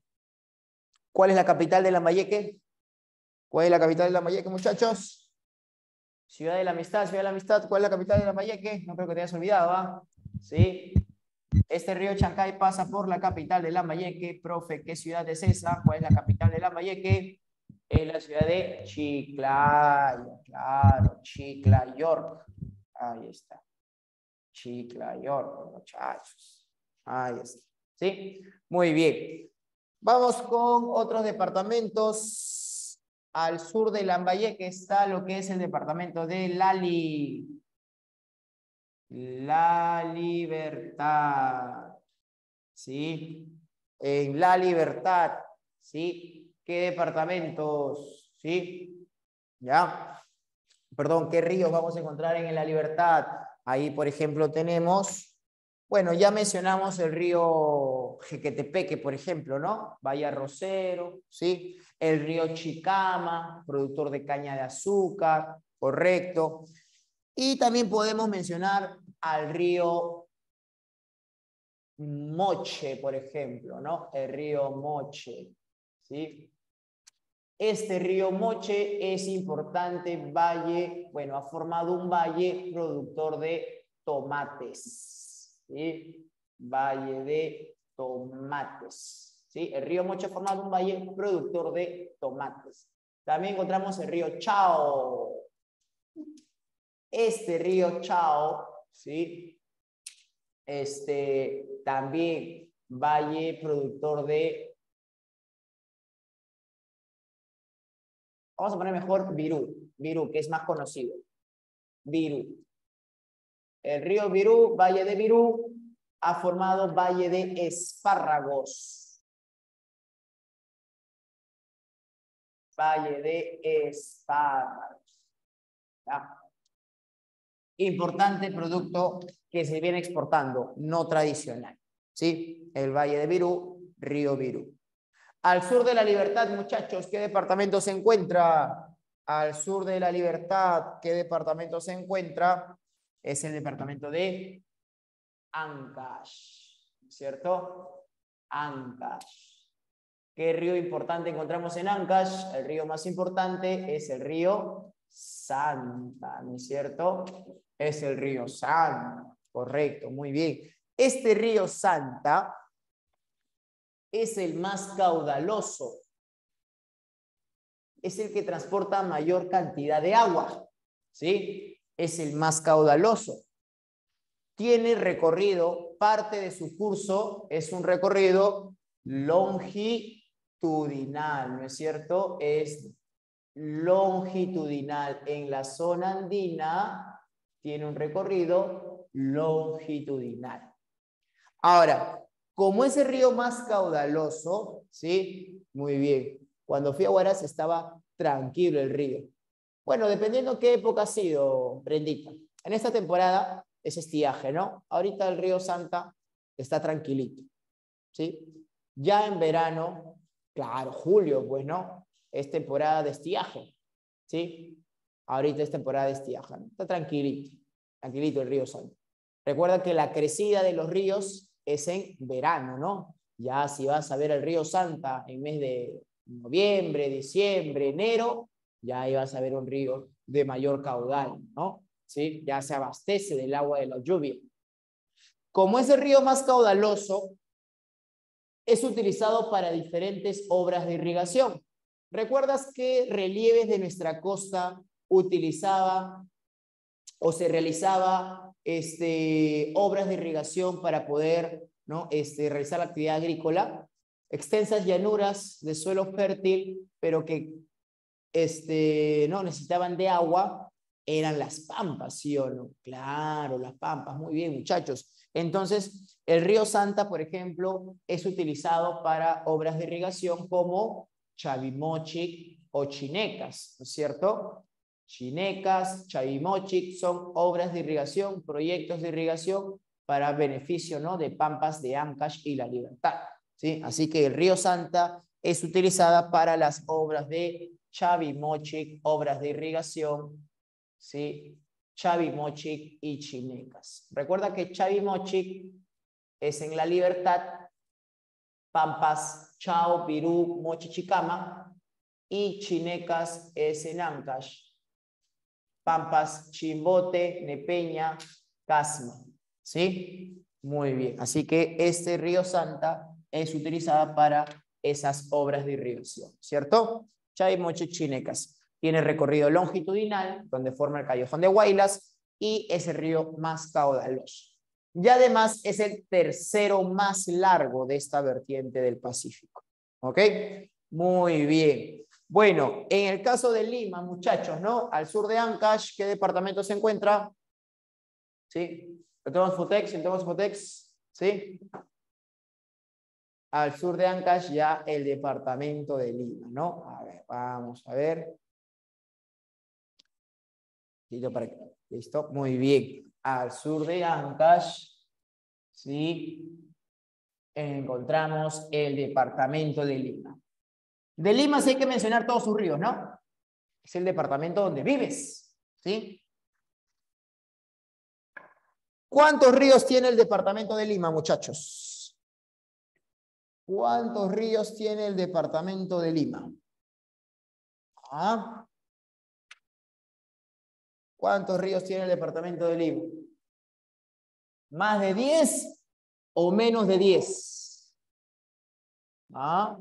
¿Cuál es la capital de Lambayeque? ¿Cuál es la capital de Lambayeque, muchachos? Ciudad de la Amistad, Ciudad de la Amistad. ¿Cuál es la capital de Lambayeque? No creo que te hayas olvidado, ¿ah? ¿Sí? Este río Chancay pasa por la capital de Lambayeque. Profe, ¿qué ciudad es esa? ¿Cuál es la capital de Lambayeque? Es la ciudad de Chiclayo, claro, Chiclayor. Ahí está. Chiclayor, muchachos. Ahí está. ¿Sí? Muy bien. Vamos con otros departamentos. Al sur de Lambayeque está lo que es el departamento de Lali. La Libertad. ¿Sí? En La Libertad. ¿Sí? ¿Qué departamentos? ¿Sí? ¿Ya? Perdón, ¿qué ríos vamos a encontrar en La Libertad? Ahí, por ejemplo, tenemos, bueno, ya mencionamos el río Jequetepeque, por ejemplo, ¿no? Bahía Rosero, ¿sí? El río Chicama, productor de caña de azúcar, correcto. Y también podemos mencionar al río Moche, por ejemplo, ¿no? El río Moche, ¿sí? Este río Moche es importante valle, bueno, ha formado un valle productor de tomates, ¿sí? Valle de tomates, ¿sí? El río Moche ha formado un valle productor de tomates. También encontramos el río Chao. Este río Chao, ¿sí? También valle productor de, vamos a poner mejor Virú, que es más conocido. Virú. El río Virú, Valle de Virú, ha formado Valle de Espárragos. Valle de Espárragos. ¿Ya? Importante producto que se viene exportando, no tradicional. ¿Sí? El Valle de Virú, Río Virú. Al sur de la Libertad, muchachos, ¿qué departamento se encuentra? Al sur de la Libertad, ¿qué departamento se encuentra? Es el departamento de Ancash, ¿cierto? Ancash. ¿Qué río importante encontramos en Ancash? El río más importante es el río Santa, ¿no es cierto? Es el río Santa, correcto, muy bien. Este río Santa es el más caudaloso, es el que transporta mayor cantidad de agua, ¿sí? Es el más caudaloso. Tiene recorrido, parte de su curso es un recorrido longitudinal, ¿no es cierto? Es longitudinal. En la zona andina tiene un recorrido longitudinal. Ahora, como es el río más caudaloso, ¿sí? Muy bien. Cuando fui a Huaraz estaba tranquilo el río. Bueno, dependiendo qué época ha sido, Brendita. En esta temporada es estiaje, ¿no? Ahorita el río Santa está tranquilito, ¿sí? Ya en verano, claro, julio, pues, ¿no? Es temporada de estiaje, ¿sí? Ahorita es temporada de estiaje, ¿no? Está tranquilito, tranquilito el río Santa. Recuerda que la crecida de los ríos es en verano, ¿no? Ya si vas a ver el río Santa en mes de noviembre, diciembre, enero, ya ahí vas a ver un río de mayor caudal, ¿no? ¿Sí? Ya se abastece del agua de la lluvia. Como es el río más caudaloso, es utilizado para diferentes obras de irrigación. ¿Recuerdas qué relieves de nuestra costa utilizaba o se realizaba obras de irrigación para poder, ¿no? Realizar la actividad agrícola? Extensas llanuras de suelo fértil, pero que no necesitaban de agua, eran las pampas, ¿sí o no? Claro, las pampas, muy bien, muchachos. Entonces, el río Santa, por ejemplo, es utilizado para obras de irrigación como Chavimochic o Chinecas, ¿no es cierto? Chinecas, Chavimochic son obras de irrigación, proyectos de irrigación para beneficio, ¿no? De Pampas de Ancash y La Libertad, ¿sí? Así que el río Santa es utilizada para las obras de Chavimochic, obras de irrigación, ¿sí? Chavimochic y Chinecas. Recuerda que Chavimochic es en La Libertad, Pampas, Chao, Virú, Mochichicama, y Chinecas es en Ancash, Pampas, Chimbote, Nepeña, Casma, ¿sí? Muy bien. Así que este río Santa es utilizada para esas obras de irrigación, ¿cierto? Chavimochic, Chinecas. Tiene recorrido longitudinal, donde forma el callejón de Huaylas, y es el río más caudaloso. Y además es el tercero más largo de esta vertiente del Pacífico. ¿Ok? Muy bien. Bueno, en el caso de Lima, muchachos, ¿no? Al sur de Ancash, ¿qué departamento se encuentra? ¿Sí? ¿Tenemos Fotex? ¿Tenemos Fotex? ¿Sí? Al sur de Ancash ya el departamento de Lima, ¿no? A ver, vamos a ver. ¿Listo? Muy bien. Al sur de Ancash, ¿sí? Encontramos el departamento de Lima. De Lima sí hay que mencionar todos sus ríos, ¿no? Es el departamento donde vives, ¿sí? ¿Cuántos ríos tiene el departamento de Lima, muchachos? ¿Cuántos ríos tiene el departamento de Lima? ¿Ah? ¿Cuántos ríos tiene el departamento de Lima? ¿Más de 10 o menos de 10? ¿Ah?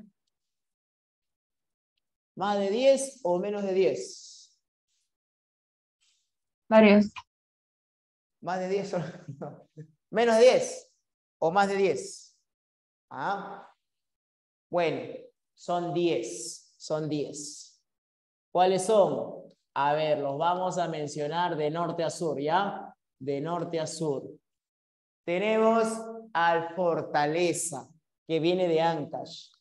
¿Más de 10 o menos de 10? Varios. ¿Más de 10 o no? ¿Menos de 10 o más de 10? ¿Ah? Bueno, son 10. Son 10. ¿Cuáles son? A ver, los vamos a mencionar de norte a sur, ¿ya? De norte a sur. Tenemos al Fortaleza, que viene de Ancash,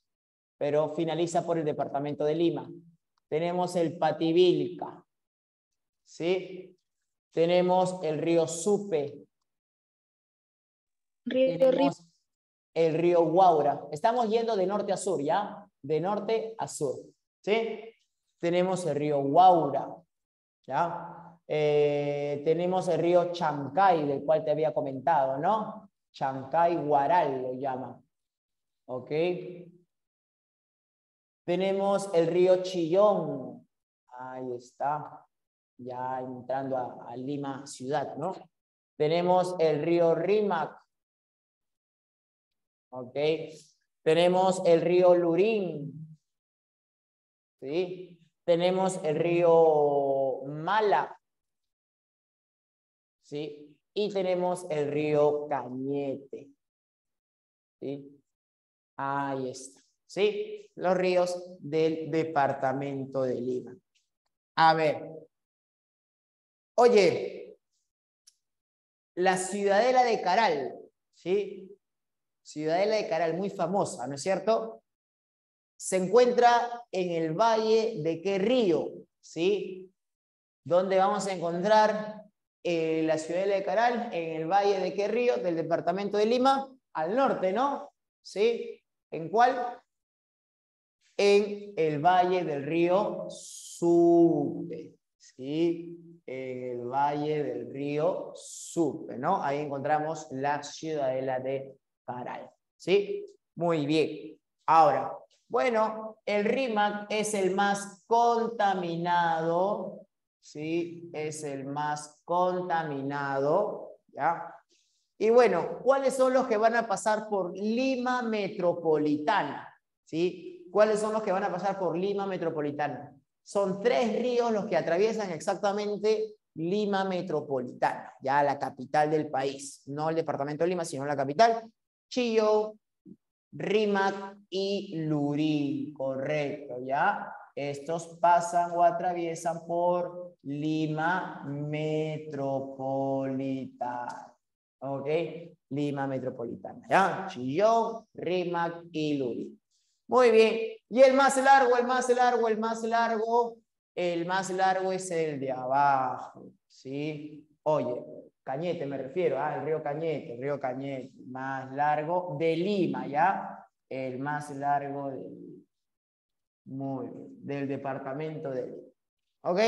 pero finaliza por el departamento de Lima. tenemos el Pativilca, ¿sí? Tenemos el río Supe. Tenemos el río Guaura. Estamos yendo de norte a sur, ¿ya? De norte a sur, ¿sí? Tenemos el río Guaura, ¿ya? Tenemos el río Chancay, del cual te había comentado, ¿no? Chancay Guaral lo llama. ¿Ok? Tenemos el río Chillón. Ahí está. Ya entrando a Lima ciudad, ¿no? Tenemos el río Rímac. ¿Ok? Tenemos el río Lurín. ¿Sí? Tenemos el río Mala. ¿Sí? Y tenemos el río Cañete. ¿Sí? Ahí está. ¿Sí? Los ríos del departamento de Lima. A ver. Oye, la Ciudadela de Caral, ¿sí? Ciudadela de Caral, muy famosa, ¿no es cierto? Se encuentra en el valle de qué río, ¿sí? ¿Dónde vamos a encontrar la Ciudadela de Caral? En el valle de qué río, del departamento de Lima, al norte, ¿no? ¿Sí? ¿En cuál? En el valle del río Supe, ¿sí? En el valle del río Supe, ¿no? Ahí encontramos la Ciudadela de Caral, ¿sí? Muy bien. Ahora, bueno, el Rímac es el más contaminado, ¿sí? Es el más contaminado, ¿ya? Y bueno, ¿cuáles son los que van a pasar por Lima Metropolitana? ¿Sí? ¿Cuáles son los que van a pasar por Lima Metropolitana? Son 3 ríos los que atraviesan exactamente Lima Metropolitana, ya la capital del país, no el departamento de Lima, sino la capital. Chillón, Rímac y Lurín, correcto, ¿ya? Estos pasan o atraviesan por Lima Metropolitana. ¿Ok? Lima Metropolitana, ¿ya? Chillón, Rímac y Lurín. Muy bien. Y el más largo es el de abajo, ¿sí? Oye, Cañete me refiero, el río Cañete, más largo de Lima, ¿ya? El más largo de Lima. Muy bien, del departamento de Lima. ¿Ok?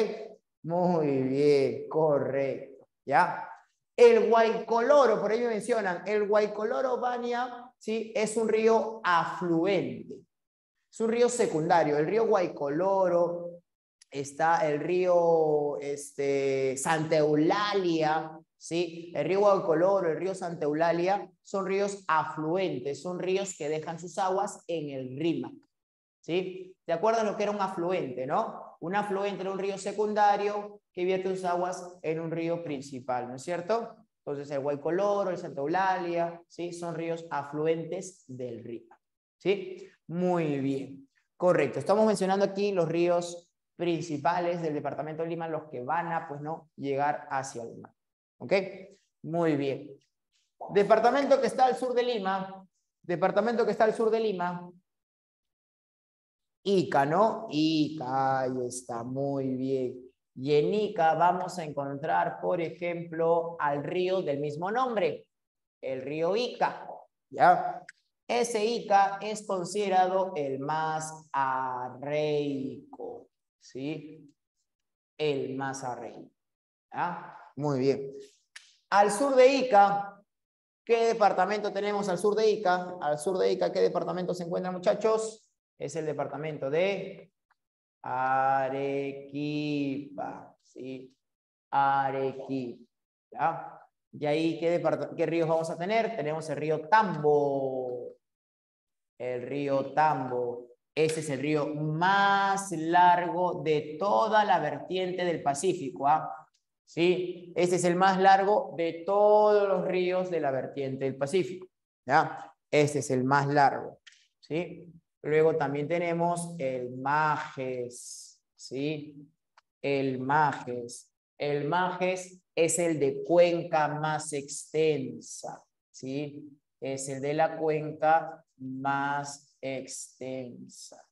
Muy bien, correcto, ¿ya? El Guaycoloro, por ahí me mencionan, el Guaycoloro, Vania, ¿sí? Es un río afluente. Es un río secundario. El río Guaycoloro, está el río Santa Eulalia, ¿sí? El río Guaycoloro, el río Santa Eulalia, son ríos afluentes, son ríos que dejan sus aguas en el Rímac, ¿sí? ¿Te acuerdas lo que era un afluente, no? Un afluente era un río secundario que vierte sus aguas en un río principal, ¿no es cierto? Entonces el Guaycoloro, el Santa Eulalia, ¿sí? Son ríos afluentes del Rímac, ¿sí? Muy bien, correcto. Estamos mencionando aquí los ríos principales del departamento de Lima, los que van a, pues no, llegar hacia el mar. ¿Ok? Muy bien. Departamento que está al sur de Lima, Ica, ¿no? Ica, ahí está, muy bien. Y en Ica vamos a encontrar, por ejemplo, al río del mismo nombre, el río Ica, ¿ya? Ese Ica es considerado el más arreico, ¿sí? El más arreico, ¿ya? Muy bien. Al sur de Ica, ¿qué departamento tenemos al sur de Ica? Al sur de Ica, ¿qué departamento se encuentra, muchachos? Es el departamento de Arequipa, ¿sí? Arequipa, ¿ya? Y ahí, ¿qué ríos vamos a tener? Tenemos el río Tambo. El río Tambo. Ese es el río más largo de toda la vertiente del Pacífico, ¿ah? ¿Sí? Ese es el más largo de todos los ríos de la vertiente del Pacífico, ¿ya? Ese es el más largo, ¿sí? Luego también tenemos el Majes, ¿sí? El Majes. El Majes es el de cuenca más extensa, ¿sí? Es el de la cuenca más extensa,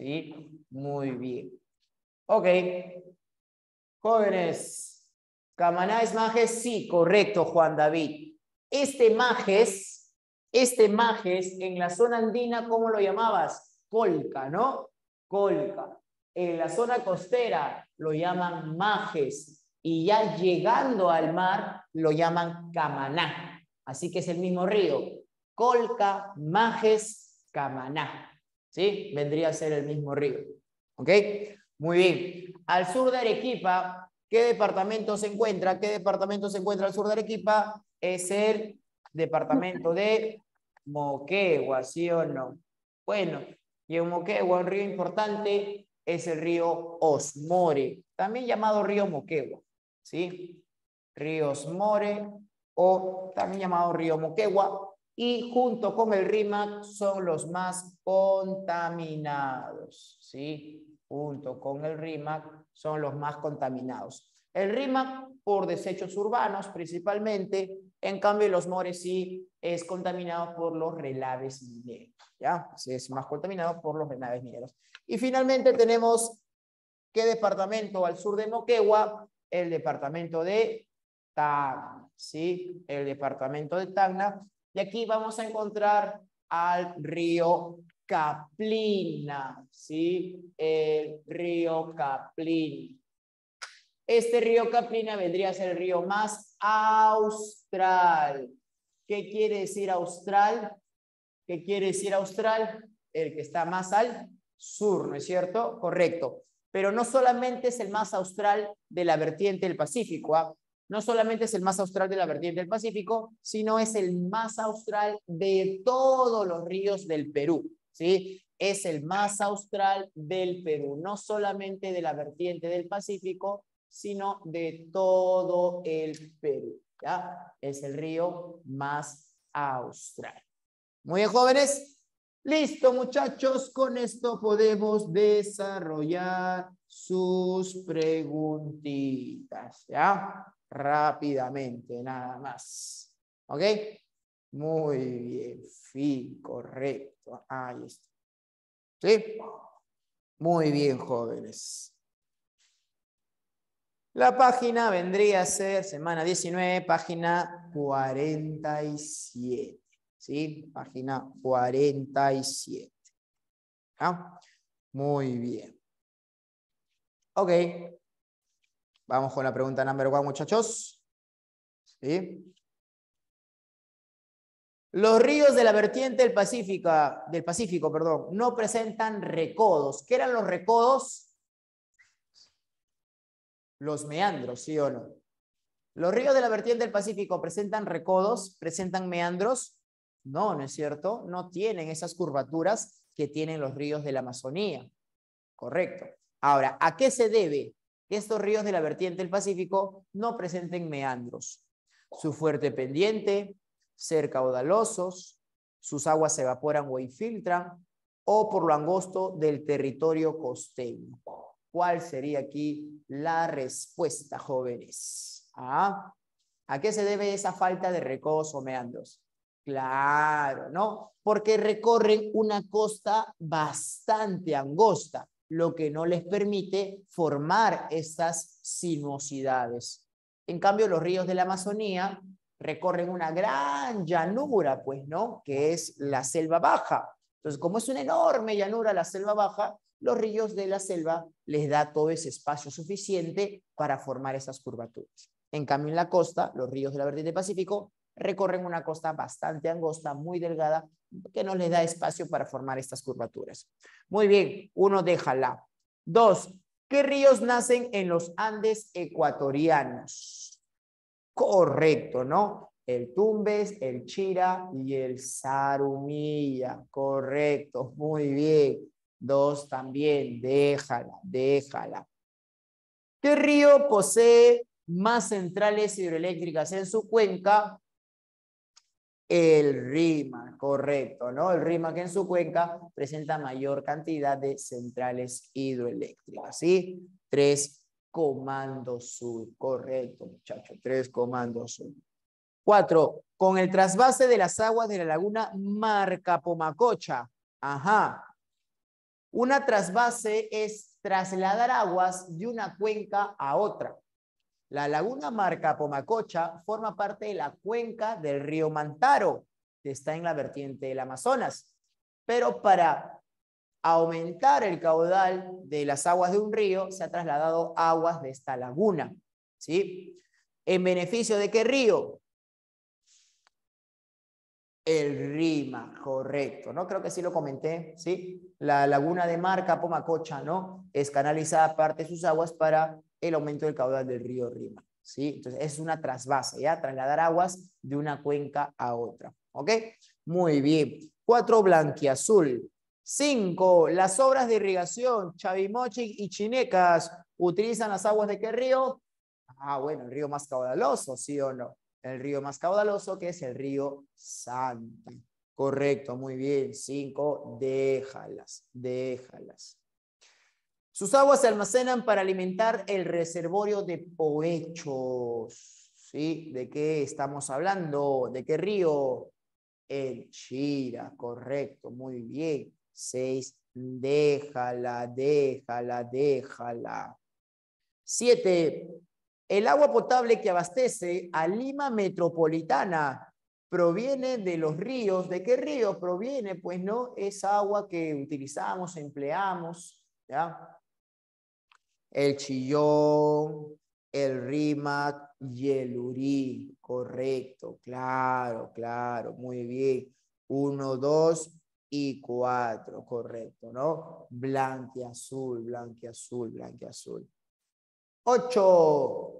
¿sí? Muy bien. Ok. Jóvenes, ¿Camaná es Majes? Sí, correcto, Juan David. Este Majes en la zona andina, ¿cómo lo llamabas? Colca, ¿no? Colca. En la zona costera lo llaman Majes y ya llegando al mar lo llaman Camaná. Así que es el mismo río. Colca, Majes, Camaná. ¿Sí? Vendría a ser el mismo río. ¿Ok? Muy bien. Al sur de Arequipa, ¿qué departamento se encuentra? ¿Qué departamento se encuentra al sur de Arequipa? Es el departamento de Moquegua, ¿sí o no? Bueno, y en Moquegua, un río importante es el río Osmore, también llamado río Moquegua, ¿sí? Río Osmore o también llamado río Moquegua, y junto con el Rímac son los más contaminados, ¿sí? Junto con el Rímac son los más contaminados. El Rímac por desechos urbanos principalmente, en cambio los Mores sí es contaminado por los relaves mineros, ¿ya? Sí, es más contaminado por los relaves mineros. Y finalmente tenemos, ¿qué departamento al sur de Moquegua? El departamento de Tacna, ¿sí? El departamento de Tacna. Y aquí vamos a encontrar al río Caplina, ¿sí? El río Caplina. Este río Caplina vendría a ser el río más austral. ¿Qué quiere decir austral? ¿Qué quiere decir austral? El que está más al sur, ¿no es cierto? Correcto. Pero no solamente es el más austral de la vertiente del Pacífico, ¿ah? No solamente es el más austral de la vertiente del Pacífico, sino es el más austral de todos los ríos del Perú, ¿sí? Es el más austral del Perú, no solamente de la vertiente del Pacífico, sino de todo el Perú, ¿ya? Es el río más austral. Muy bien, jóvenes. Listo, muchachos. Con esto podemos desarrollar sus preguntitas, ¿ya? Rápidamente, nada más. ¿Ok? Muy bien. Fin, correcto. Ahí está. ¿Sí? Muy bien, jóvenes. La página vendría a ser semana 19, página 47. ¿Sí? Página 47. ¿Ah? Muy bien. Ok. Vamos con la pregunta number 1, muchachos. ¿Sí? Los ríos de la vertiente del Pacífico, perdón, no presentan recodos. ¿Qué eran los recodos? Los meandros, ¿sí o no? ¿Los ríos de la vertiente del Pacífico presentan recodos? ¿Presentan meandros? No, ¿no es cierto? No tienen esas curvaturas que tienen los ríos de la Amazonía. Correcto. Ahora, ¿a qué se debe que estos ríos de la vertiente del Pacífico no presenten meandros? Su fuerte pendiente, ser caudalosos, sus aguas se evaporan o infiltran, o por lo angosto del territorio costeño. ¿Cuál sería aquí la respuesta, jóvenes? ¿Ah? ¿A qué se debe esa falta de recodos o meandros? Claro, ¿no? Porque recorren una costa bastante angosta, lo que no les permite formar estas sinuosidades. En cambio, los ríos de la Amazonía recorren una gran llanura, pues, ¿no? Que es la selva baja. Entonces, como es una enorme llanura la selva baja, los ríos de la selva les da todo ese espacio suficiente para formar esas curvaturas. En cambio, en la costa, los ríos de la vertiente Pacífico recorren una costa bastante angosta, muy delgada, que no les da espacio para formar estas curvaturas. Muy bien, uno, déjala. 2, ¿qué ríos nacen en los Andes ecuatorianos? Correcto, ¿no? El Tumbes, el Chira y el Zarumilla. Correcto, muy bien. 2 también, déjala. ¿Qué río posee más centrales hidroeléctricas en su cuenca? El Rímac, correcto, ¿no? El Rímac en su cuenca presenta mayor cantidad de centrales hidroeléctricas, ¿sí? 3 comandos sur, correcto, muchachos, 3 comandos sur. 4, con el trasvase de las aguas de la laguna Marcapomacocha. Ajá. Una trasvase es trasladar aguas de una cuenca a otra. La laguna Marca Pomacocha forma parte de la cuenca del río Mantaro, que está en la vertiente del Amazonas. Pero para aumentar el caudal de las aguas de un río, se ha trasladado aguas de esta laguna, ¿sí? ¿En beneficio de qué río? El Rímac, correcto, ¿no? Creo que sí lo comenté, ¿sí? La laguna de Marca Pomacocha, ¿no? Es canalizada parte de sus aguas para el aumento del caudal del río Rímac, ¿sí? Entonces, es una trasvase, ¿ya? Trasladar aguas de una cuenca a otra, ¿ok? Muy bien. 4, blanquiazul. 5, las obras de irrigación, Chavimochic y Chinecas, ¿utilizan las aguas de qué río? Ah, bueno, el río más caudaloso, ¿sí o no? El río más caudaloso, que es el río Santa. Correcto, muy bien. 5, déjalas. Sus aguas se almacenan para alimentar el reservorio de Poechos. ¿Sí? ¿De qué estamos hablando? ¿De qué río? El Chira, correcto, muy bien. 6, déjala. 7, el agua potable que abastece a Lima Metropolitana proviene de los ríos. ¿De qué río proviene? Pues no, es agua que utilizamos, empleamos, ¿ya? El Chillón, el Rímac y el Urí. Correcto, claro, muy bien. 1, 2 y 4, correcto, ¿no? Blanquiazul. 8.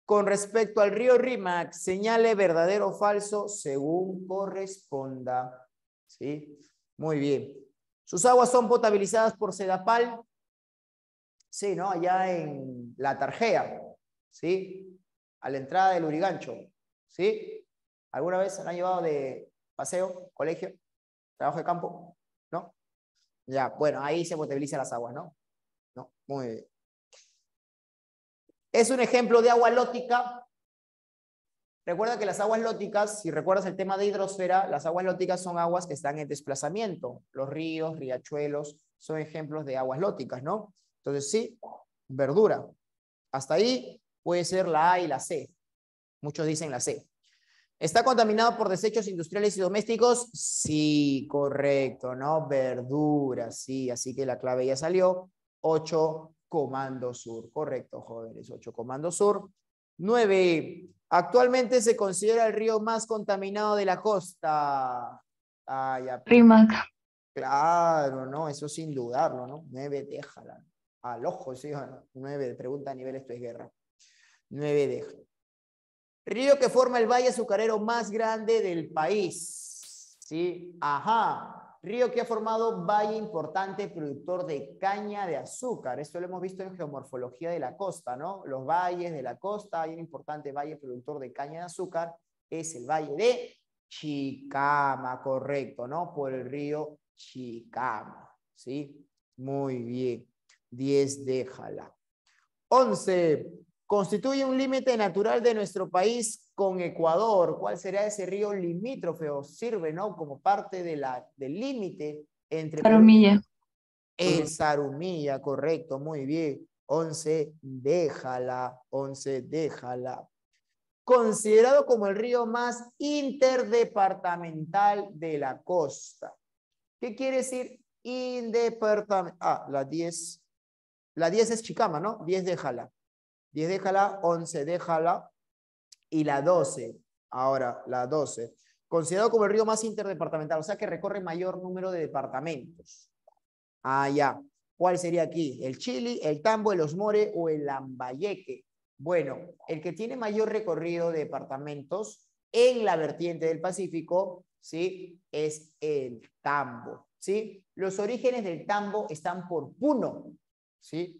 Con respecto al río Rímac, señale verdadero o falso según corresponda. ¿Sí? Muy bien. ¿Sus aguas son potabilizadas por Sedapal? Sí, ¿no? Allá en La Tarjea. ¿Sí? A la entrada del Urigancho. ¿Sí? ¿Alguna vez se han llevado de paseo, colegio, trabajo de campo? ¿No? Ya, bueno, ahí se potabilizan las aguas, ¿no? No, muy bien. Es un ejemplo de agua lótica. Recuerda que las aguas lóticas, si recuerdas el tema de hidrosfera, las aguas lóticas son aguas que están en desplazamiento. Los ríos, riachuelos, son ejemplos de aguas lóticas, ¿no? Entonces sí, verdura. Hasta ahí puede ser la A y la C. Muchos dicen la C. ¿Está contaminado por desechos industriales y domésticos? Sí, correcto, ¿no? Verdura, sí. Así que la clave ya salió. 8, Comando Sur. Correcto, jóvenes. 8, Comando Sur. 9. Actualmente se considera el río más contaminado de la costa. Ah, ya. Rímac. Claro, ¿no? Eso sin dudarlo, ¿no? 9, déjala. Al ojo, sí. 9, pregunta a nivel esto es guerra. 9, déjala. Río que forma el valle azucarero más grande del país. ¿Sí? Ajá. Río que ha formado valle importante productor de caña de azúcar. Esto lo hemos visto en geomorfología de la costa, ¿no? Los valles de la costa, hay un importante valle productor de caña de azúcar, es el valle de Chicama, correcto, ¿no? Por el río Chicama, ¿sí? Muy bien. 10, déjala. 11. Constituye un límite natural de nuestro país con Ecuador. ¿Cuál será ese río limítrofe o sirve, ¿no? Como parte de del límite entre Zarumilla. el Zarumilla, correcto, muy bien. 11, déjala. 11, déjala. Considerado como el río más interdepartamental de la costa. ¿Qué quiere decir interdepartamental? Ah, la 10. La 10 es Chicama, ¿no? 10, déjala. 10 déjala, 11 déjala, y la 12, ahora la 12, considerado como el río más interdepartamental, o sea que recorre mayor número de departamentos. Ah, ya. ¿Cuál sería aquí? ¿El Chili, el Tambo, el Osmore o el Lambayeque? Bueno, el que tiene mayor recorrido de departamentos en la vertiente del Pacífico, ¿sí? Es el Tambo, ¿sí? Los orígenes del Tambo están por Puno, ¿sí?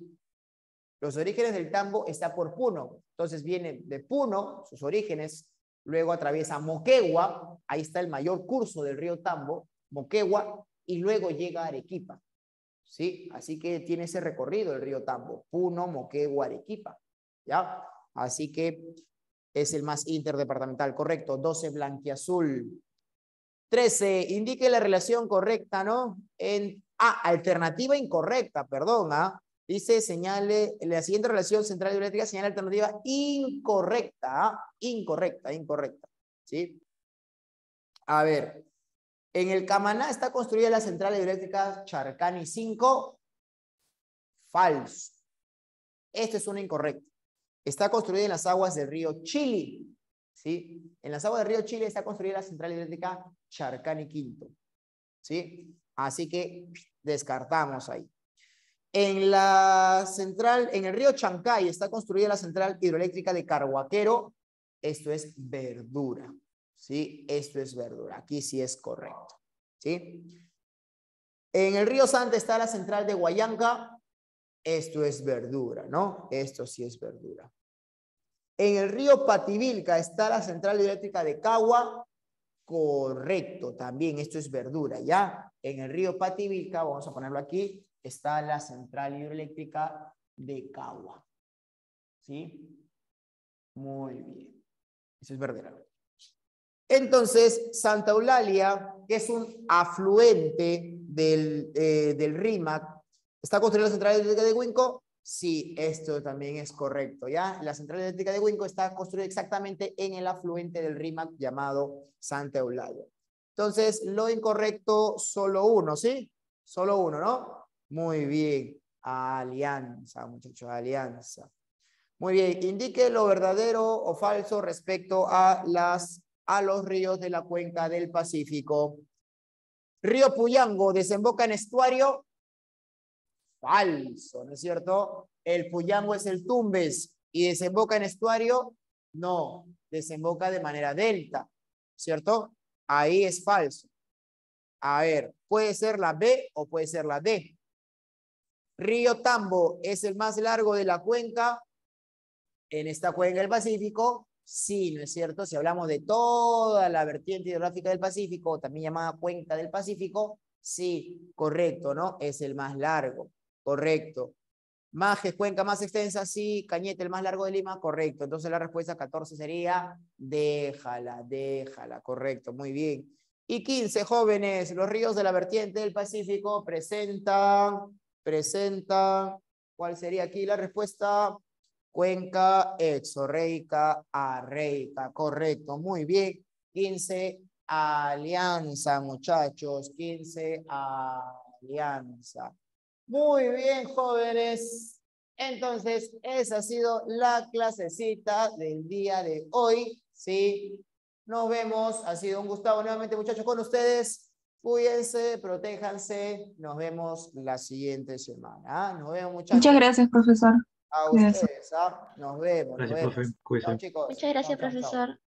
Los orígenes del Tambo está por Puno. Entonces viene de Puno, sus orígenes, luego atraviesa Moquegua, ahí está el mayor curso del río Tambo, Moquegua, y luego llega a Arequipa. ¿Sí? Así que tiene ese recorrido el río Tambo, Puno, Moquegua, Arequipa. ¿Ya? Así que es el más interdepartamental, correcto. 12, blanquiazul. 13, indique la relación correcta, ¿no? Alternativa incorrecta, perdón, Dice, señale, la siguiente relación central hidroeléctrica señala alternativa incorrecta, incorrecta, ¿sí? A ver, en el Camaná está construida la central hidroeléctrica Charcani 5, falso. Esto es una incorrecta. Está construida en las aguas del río Chili, ¿sí? En las aguas del río Chili está construida la central hidroeléctrica Charcani Quinto, ¿sí? Así que descartamos ahí. En la central, en el río Chancay está construida la central hidroeléctrica de Carhuaquero. Esto es verdura, ¿sí? Esto es verdura. Aquí sí es correcto, ¿sí? En el río Santa está la central de Huallanca. Esto es verdura, ¿no? Esto sí es verdura. En el río Pativilca está la central hidroeléctrica de Cagua. Correcto, también esto es verdura, ¿ya? En el río Pativilca, vamos a ponerlo aquí, está la central hidroeléctrica de Cagua. ¿Sí? Muy bien. Eso es verdura. Entonces, Santa Eulalia, que es un afluente del Rímac, ¿está construida la central hidroeléctrica de Huinco? Sí, esto también es correcto, ¿ya? La central eléctrica de Huinco está construida exactamente en el afluente del Rímac llamado Santa Eulalia. Entonces, lo incorrecto, solo uno, ¿sí? Solo uno, ¿no? Muy bien. Alianza, muchachos, alianza. Muy bien. Indique lo verdadero o falso respecto a los ríos de la cuenca del Pacífico. Río Puyango desemboca en estuario. Falso, ¿no es cierto? El Puyango es el Tumbes y desemboca en estuario. No, desemboca de manera delta, ¿cierto? Ahí es falso. A ver, puede ser la B o puede ser la D. Río Tambo es el más largo de la cuenca. En esta cuenca del Pacífico, sí, ¿no es cierto? Si hablamos de toda la vertiente hidrográfica del Pacífico, también llamada cuenca del Pacífico, sí, correcto, ¿no? Es el más largo, correcto. Majes, cuenca más extensa, sí. Cañete, el más largo de Lima, correcto. Entonces la respuesta 14 sería, déjala, correcto, muy bien. Y 15, jóvenes, los ríos de la vertiente del Pacífico presentan, ¿cuál sería aquí la respuesta? Cuenca exorreica arreica, correcto, muy bien. 15, alianza, muchachos, 15, alianza. Muy bien, jóvenes. Entonces, esa ha sido la clasecita del día de hoy, ¿sí? Nos vemos, ha sido un gusto nuevamente, muchachos, con ustedes. Cuídense, protéjanse, nos vemos la siguiente semana. Nos vemos, muchachos. Muchas gracias, profesor. A Cuídese. ustedes, nos vemos, Gracias, profe. Chao, Cuídese. chicos. Muchas gracias, Chao. profesor.